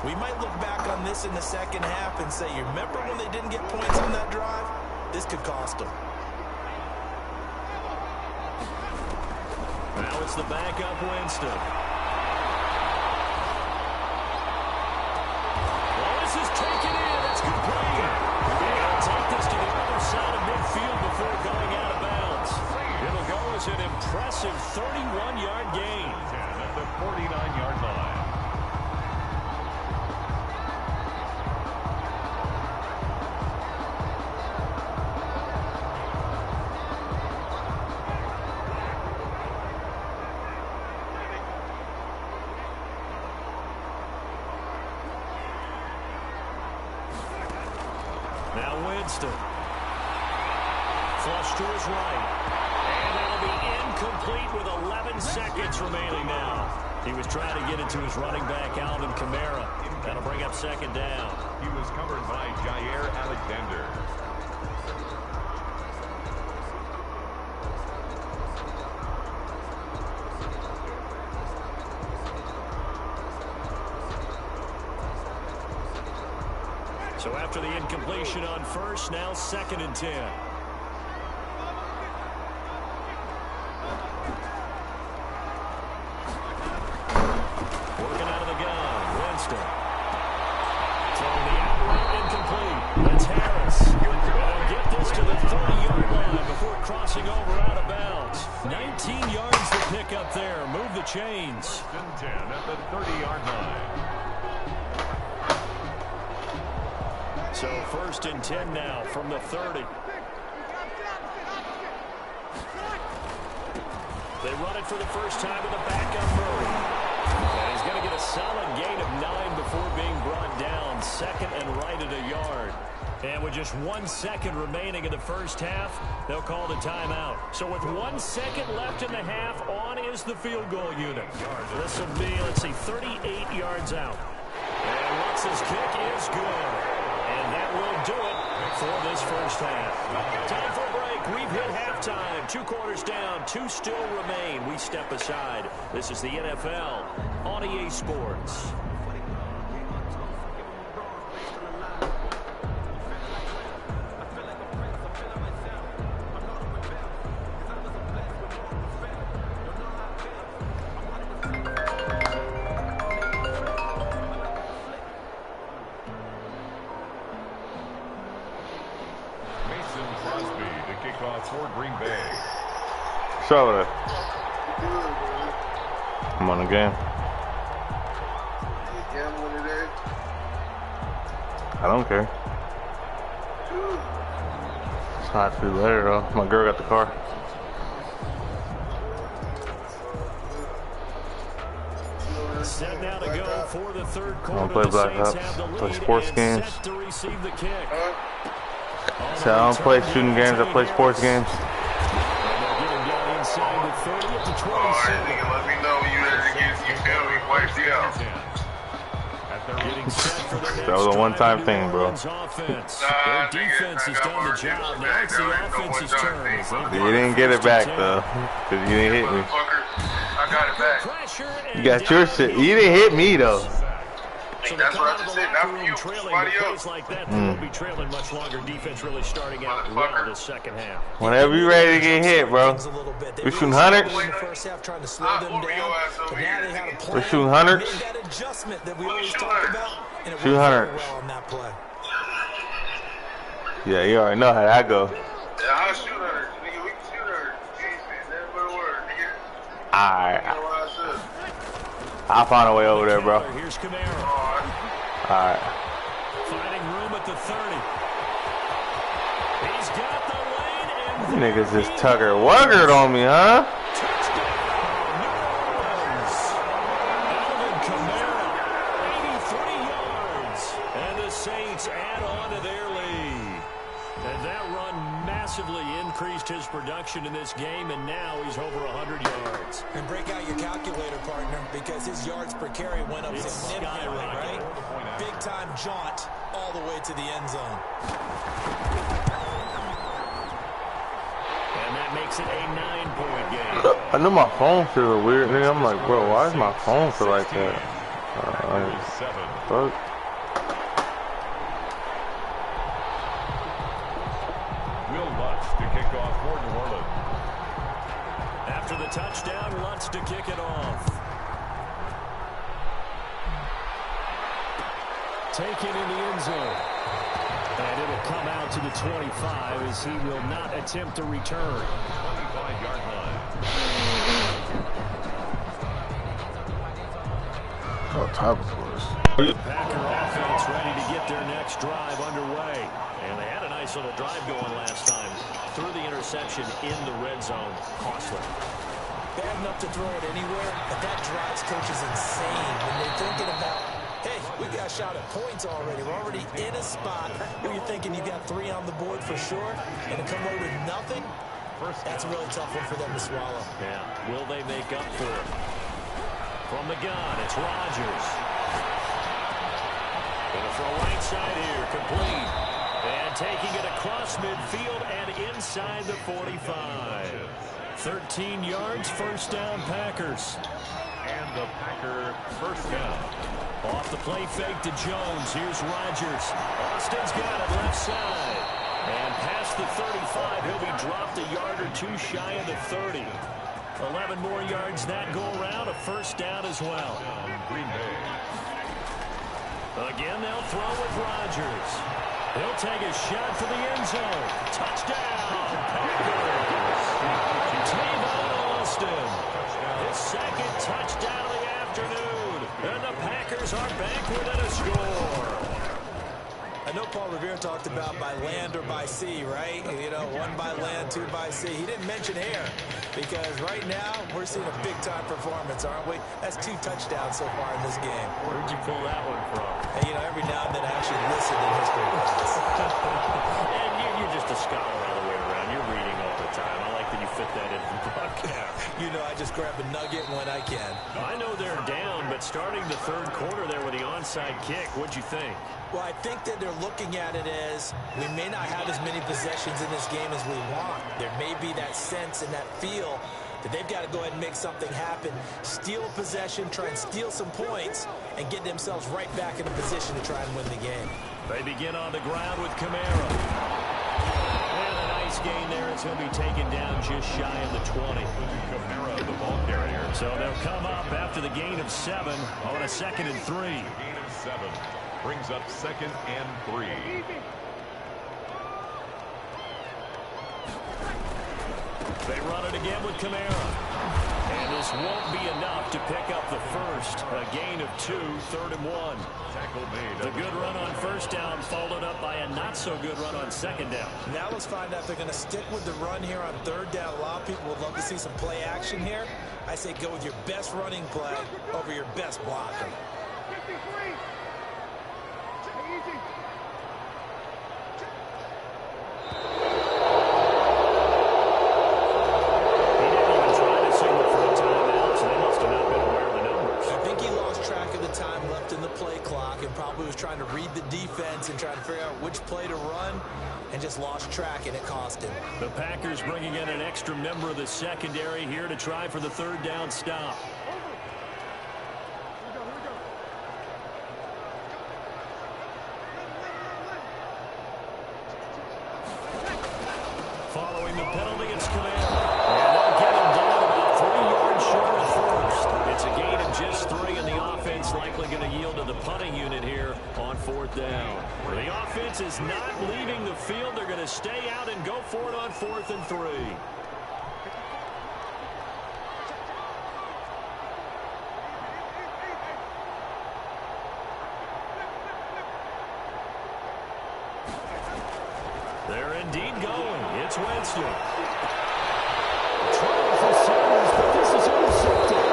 Speaker 2: We might look back on this in the second half and say, you remember when they didn't get points on that drive? This could cost them.
Speaker 1: Now it's the backup Winston. Well, this is taken in. It's complete. And he'll take this to the other side of midfield before going out of bounds. It'll go as an impressive 31-yard gain.
Speaker 3: At the 49-yard line.
Speaker 1: Now Winston. Flush to his right. And that'll be incomplete with 11 seconds remaining now. He was trying to get it to his running back, Alvin Kamara. That'll bring up second down.
Speaker 3: He was covered by Jair Alexander.
Speaker 1: So after the incompletion on first, now 2nd and 10. Working out of the gun, Winston. Throwing the out route incomplete. That's Harris. They'll get this to the 30-yard line before crossing over out of bounds. 19 yards to pick up there. Move the chains.
Speaker 3: 1st and 10 at the 30-yard line.
Speaker 1: So 1st and 10 now from the 30. They run it for the first time to the backup Murray. And he's going to get a solid gain of 9 before being brought down. 2nd and right at a yard. And with just 1 second remaining in the first half, they'll call the timeout. So with 1 second left in the half, on is the field goal unit. This will be, let's see, 38 yards out. And Lutz's kick is good. And that will do it for this first half. Time for a break. We've hit halftime. 2 quarters down. 2 still remain. We step aside. This is the NFL on EA Sports.
Speaker 3: For Green Bay.
Speaker 5: So I'm on the game. I don't care. It's not too later though. My girl got the car.
Speaker 1: Set now to go for the 3rd
Speaker 5: I
Speaker 1: quarter.
Speaker 5: don't play Black Ops. Play sports games.
Speaker 1: To receive the kick.
Speaker 5: So I don't play shooting games, I play sports games.
Speaker 1: Let
Speaker 6: me know when you ready to get, you feel me, wipe you out.
Speaker 5: That was a one-time thing, bro.
Speaker 1: Their defense has done the job. Now it's the offense's turn.
Speaker 5: You didn't get it back, though, because you didn't hit me.
Speaker 6: I got it back.
Speaker 5: You got your shit. You didn't hit me, though.
Speaker 6: That's what I just said, not for you, somebody else.
Speaker 1: Like that, they won't be trailing much longer. Defense really starting out well this second half.
Speaker 5: Whenever you're ready to get hit, bro. We're shooting hundreds. We're shooting hundreds. Shoot hundreds. Yeah, you already know how that go.
Speaker 6: Yeah, I'll shoot her. Nigga, we can shoot her. Never put a word, nigga.
Speaker 5: Alright. I'll find a way over there, bro.
Speaker 1: Here's Camaro.
Speaker 5: Alright.
Speaker 1: Finding room at the 30. He's got the lane and
Speaker 5: You niggas just Tucker Wuggered on me, huh?
Speaker 1: touchdown. New Orleans. Alvin Kamara, 83 yards. And the Saints add on to their lead. And that run massively increased his production in this game, and now he's over 100 yards.
Speaker 2: And break out your calculator, partner, because his yards per carry went up significantly, right? Big-time jaunt all the way to the end zone.
Speaker 1: And that makes it a 9-point game.
Speaker 5: I know my phone feels weird, nigga. I'm like, bro, why does my phone feel like that? Fuck.
Speaker 1: After the touchdown, Lutz to kick it off. Taken in the end zone. And it'll come out to the 25 as he will not attempt to return.
Speaker 3: 25-yard line.
Speaker 5: Oh, top of course.
Speaker 1: Packer offense ready to get their next drive underway. And they had a nice little drive going last time. Threw the interception in the red zone. Costly.
Speaker 2: Bad enough to throw it anywhere, but that drives coaches insane when they're thinking about, hey, we got a shot at points already. We're already in a spot where you're thinking you got 3 on the board for sure, and to come away with nothing, that's a really tough one for them to swallow.
Speaker 1: Yeah, will they make up for it? From the gun, it's Rodgers. Gonna throw right side here, complete. And taking it across midfield and inside the 45. 13 yards, first down, Packers.
Speaker 3: And the Packer first down.
Speaker 1: Off the play fake to Jones. Here's Rodgers. Austin's got it left side. And past the 35, he'll be dropped a yard or two shy of the 30. 11 more yards that go around. A first down as well.
Speaker 3: Green Bay.
Speaker 1: Again, they'll throw with Rodgers. He'll take a shot for the end zone. Touchdown, Packers. Tavon Austin. His second touchdown of the afternoon. And the Packers are back within a score.
Speaker 2: I know Paul Revere talked about by land or by sea, right? You know, one by land, two by sea. He didn't mention air because right now we're seeing a big-time performance, aren't we? That's 2 touchdowns so far in this game.
Speaker 1: Where'd you pull that one from?
Speaker 2: And, you know, every now and then I actually listen in history class.
Speaker 1: And you're just a scholar all the way around. You're reading all the time. I like that you fit that into the broadcast.
Speaker 2: You know, I just grab a nugget when I can.
Speaker 1: I know they're down, but starting the third quarter there with the onside kick, what'd you think?
Speaker 2: Well, I think that they're looking at it as we may not have as many possessions in this game as we want. There may be that sense and that feel that they've got to go ahead and make something happen, steal a possession, try and steal some points, and get themselves right back in a position to try and win the game.
Speaker 1: They begin on the ground with Kamara. And a nice gain there as he'll be taken down just shy of the 20.
Speaker 3: Kamara, the ball carrier.
Speaker 1: So they'll come up after the gain of 7 on a 2nd and 3.
Speaker 3: Gain of 7. Brings up 2nd and 3.
Speaker 1: They run it again with Kamara. And this won't be enough to pick up the first. A gain of 2, 3rd and 1.
Speaker 3: Tackle made.
Speaker 1: The good run on first down followed up by a not-so-good run on 2nd down.
Speaker 2: Now let's find out if they're going to stick with the run here on 3rd down. A lot of people would love to see some play action here. I say go with your best running play over your best blocker. Trying to read the defense and trying to figure out which play to run and just lost track, and it cost him.
Speaker 1: The Packers bringing in an extra member of the secondary here to try for the 3rd down stop. Following the penalty, it's Kamara. And they'll get him down about 3 yards short of first. It's a gain of just 3, and the offense likely going to yield to the punting unit here on 4th down. The offense is not leaving the field. They're going to stay out and go for it on 4th and 3. They're indeed going. It's Winston. Trying for Sanders, but this is intercepted.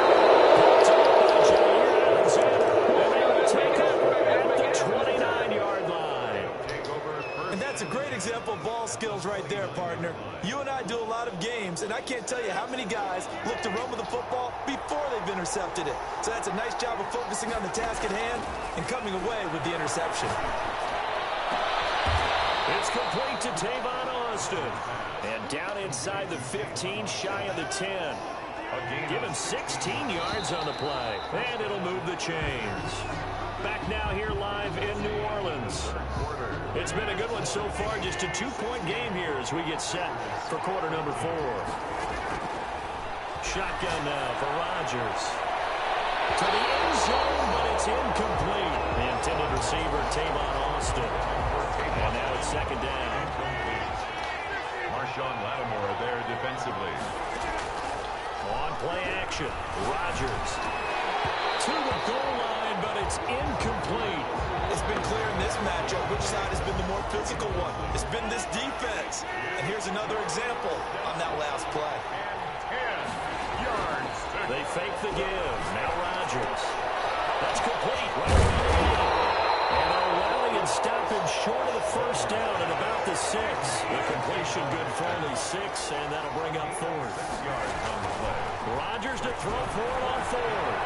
Speaker 2: And that's a great example of ball skills right there, partner. You and I do a lot of games, and I can't tell you how many guys look to run with the football before they've intercepted it. So that's a nice job of focusing on the task at hand and coming away with the interception.
Speaker 1: It's complete to Tavon Austin. And down inside the 15, shy of the 10. Give him 16 yards on the play. And it'll move the chains. Back now here live in New Orleans. It's been a good one so far. Just a 2-point game here as we get set for quarter number 4. Shotgun now for Rodgers. To the end zone, but it's incomplete. The intended receiver, Tavon Austin. And now it's 2nd down.
Speaker 3: Marshawn Lattimore there defensively.
Speaker 1: On play action, Rodgers. To the goal line, but it's incomplete.
Speaker 2: It's been clear in this matchup which side has been the more physical one. It's been this defense. And here's another example on that last play.
Speaker 3: 10 yards.
Speaker 1: They fake the give. Now Rodgers. That's complete. Right and a rally and stoppage short of the first down at about the 6. The completion good for only 6, and that'll bring up 4th.
Speaker 3: Yards on the play.
Speaker 1: Rodgers to throw for it on 4th.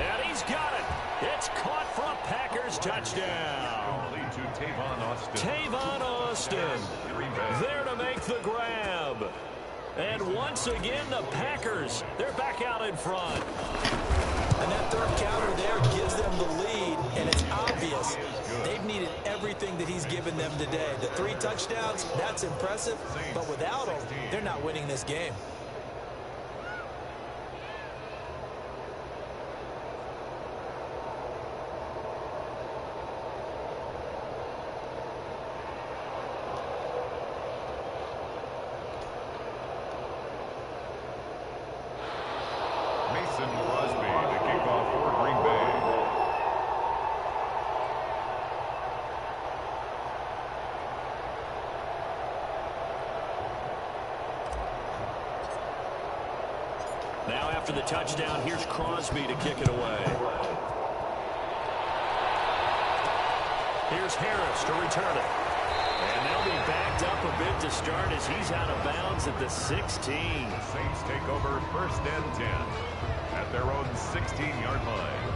Speaker 1: And he's got it. It's caught for a Packers touchdown.
Speaker 3: Complete to Tavon Austin.
Speaker 1: Tavon Austin there to make the grab. And once again, the Packers, they're back out in front.
Speaker 2: And that third counter there gives them the lead, and it's obvious they've needed everything that he's given them today. The 3 touchdowns, that's impressive, but without him, they're not winning this game.
Speaker 1: Now after the touchdown, here's Crosby to kick it away. Here's Harris to return it. And they'll be backed up a bit to start as he's out of bounds at the 16.
Speaker 3: The Saints take over 1st and 10 at their own 16-yard line.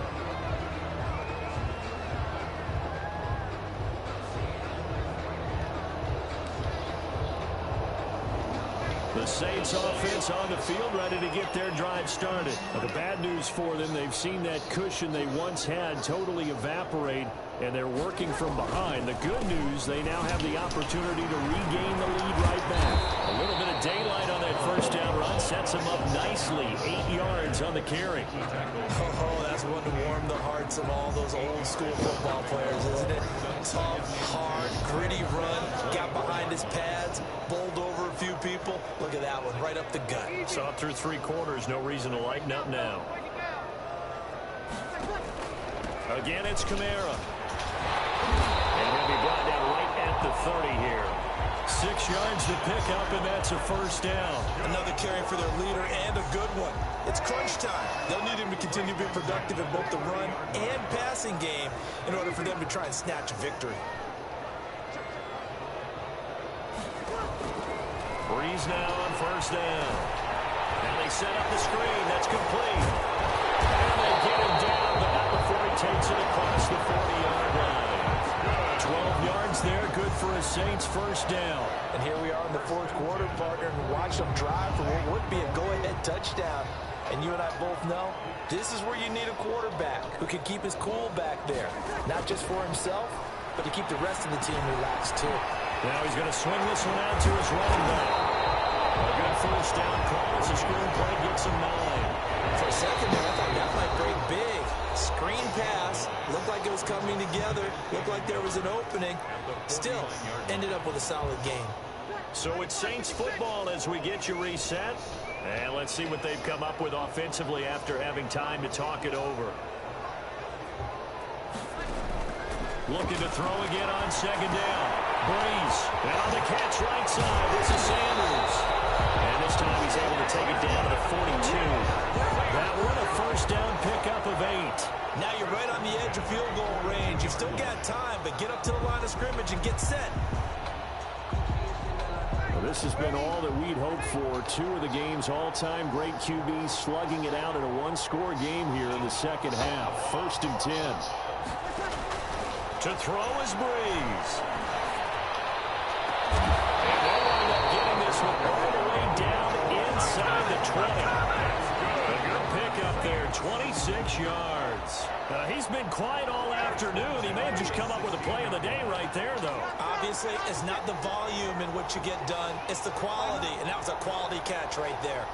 Speaker 1: The Saints offense on the field ready to get their drive started. The bad news for them, they've seen that cushion they once had totally evaporate, and they're working from behind. The good news, they now have the opportunity to regain the lead right back. A little bit of daylight on that first down run sets them up nicely. 8 yards on the carry.
Speaker 2: Oh, that's one to warm the hearts of all those old school football players, isn't it? Tough, hard, gritty run, got behind his pads, bowled over a few people. Look at that one, right up the gut.
Speaker 1: Saw it through 3 quarters, no reason to lighten up now. Again, it's Kamara. And he'll be brought down right at the 30 here. 6 yards to pick up, and that's a first down.
Speaker 2: Another carry for their leader, and a good one. It's crunch time. They'll need him to continue to be productive in both the run and passing game in order for them to try and snatch a victory.
Speaker 1: Breeze now on first down. And they set up the screen. That's complete. And they get him down, but not before he takes it across the 40-yard line. 12 yards there, good for a Saints first down.
Speaker 2: And here we are in the 4th quarter, partner, and watch them drive for what would be a go-ahead touchdown. And you and I both know this is where you need a quarterback who can keep his cool back there. Not just for himself, but to keep the rest of the team relaxed, too.
Speaker 1: Now he's going to swing this one out to his running back. A good first down call as the screen play gets him 9.
Speaker 2: For a second there, I thought that might break big. Screen pass. Looked like it was coming together. Looked like there was an opening. Still, ended up with a solid game.
Speaker 1: So it's Saints football as we get you reset. And let's see what they've come up with offensively after having time to talk it over. Looking to throw again on second down. Breeze. And on the catch right side, this is Sanders. And this time he's able to take it down to the 42. That one a first down pickup of 8.
Speaker 2: Now you're right on the edge of field goal range. You've still got time, but get up to the line of scrimmage and get set.
Speaker 1: Well, this has been all that we'd hoped for. 2 of the game's all-time great QBs slugging it out in a one-score game here in the second half. 1st and 10. To throw is Breeze. And they'll wind up getting this one all the way down inside the 20. A good pickup there, 26 yards. He's been quiet all afternoon. He may have just come up with a play of the day right there, though.
Speaker 2: Obviously, it's not the volume in what you get done. It's the quality, and that was a quality catch right there.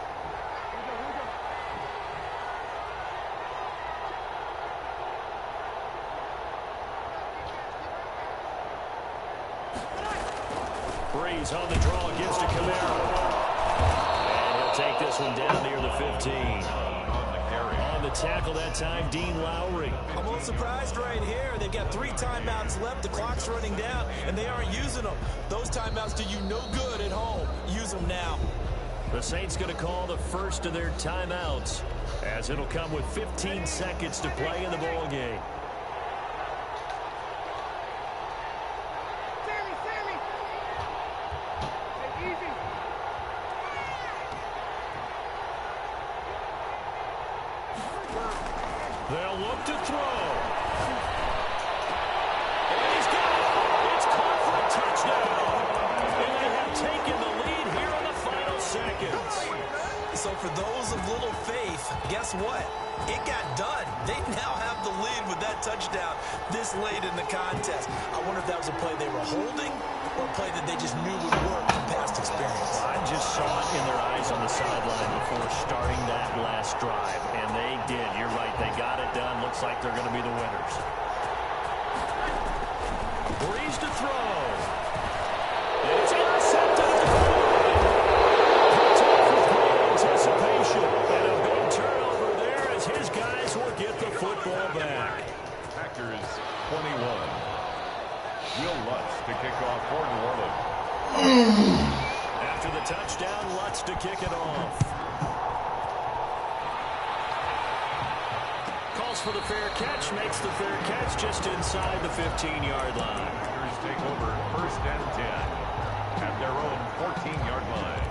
Speaker 1: Breeze on the draw, gives to Kamara. And he'll take this one down near the 15. On the tackle that time, Dean Lowry.
Speaker 2: I'm a little surprised right here. They've got 3 timeouts left. The clock's running down, and they aren't using them. Those timeouts do you no good at home. Use them now.
Speaker 1: The Saints going to call the first of their timeouts, as it'll come with 15 seconds to play in the ball game. They'll look to throw. And he's got it. It's caught for a touchdown. And they have taken the lead here in the final seconds.
Speaker 2: for those of little faith, guess what? It got done. They now have the lead with that touchdown this late in the contest. I wonder if that was a play they were holding or a play that they just knew would work from past experience.
Speaker 1: I just saw it in their eyes on the sideline before starting that last drive, and they did. You're right. They got it done. Looks like they're going to be the winners. Breeze to throw. It's intercepted at the goal. Puts off with great anticipation. And a big turnover there as his guys will get the football back.
Speaker 3: Packers 21. Will Lutz to kick off for New Orleans.
Speaker 1: After the touchdown, Lutz to kick it off. Calls for the fair catch, makes the fair catch just inside the 15-yard line.
Speaker 3: Packers take over 1st and 10 at their own 14-yard line.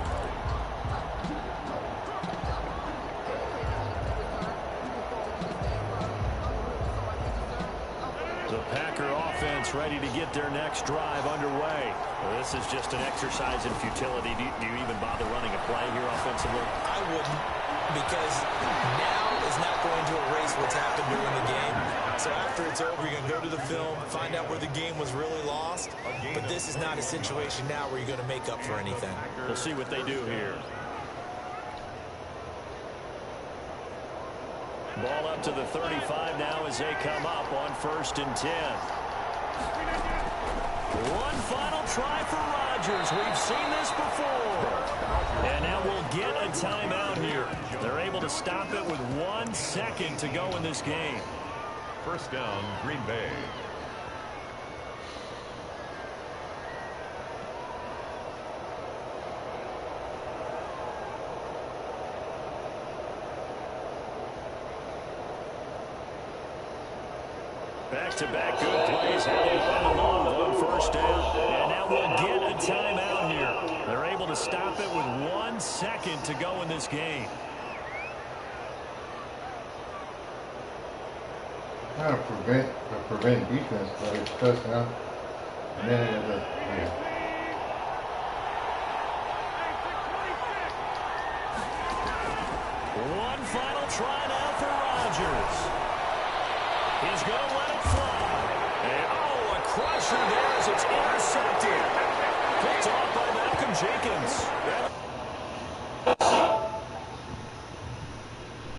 Speaker 1: The Packer offense ready to get their next drive underway. Well, this is just an exercise in futility. Do you even bother running a play here offensively?
Speaker 2: I wouldn't, because now is not going to erase what's happened during the game. So after it's over, you're going to go to the film, find out where the game was really lost. But this is not a situation now where you're going to make up for anything.
Speaker 1: We'll see what they do here. Ball up to the 35 now as they come up on 1st and 10. One final try for Rodgers. We've seen this before. And now we'll get a timeout here. They're able to stop it with 1 second to go in this game.
Speaker 3: 1st down, Green Bay.
Speaker 1: Back-to-back good plays happening all along on 1st down. And now we'll get a timeout here. They're able to stop it with 1 second to go in this game.
Speaker 11: Trying to prevent defense, but it's touchdown. And then it was
Speaker 1: One final try now for Rodgers. He's going to let it fly. And, oh, a crusher there as it's intercepted. Picked off by Malcolm Jenkins.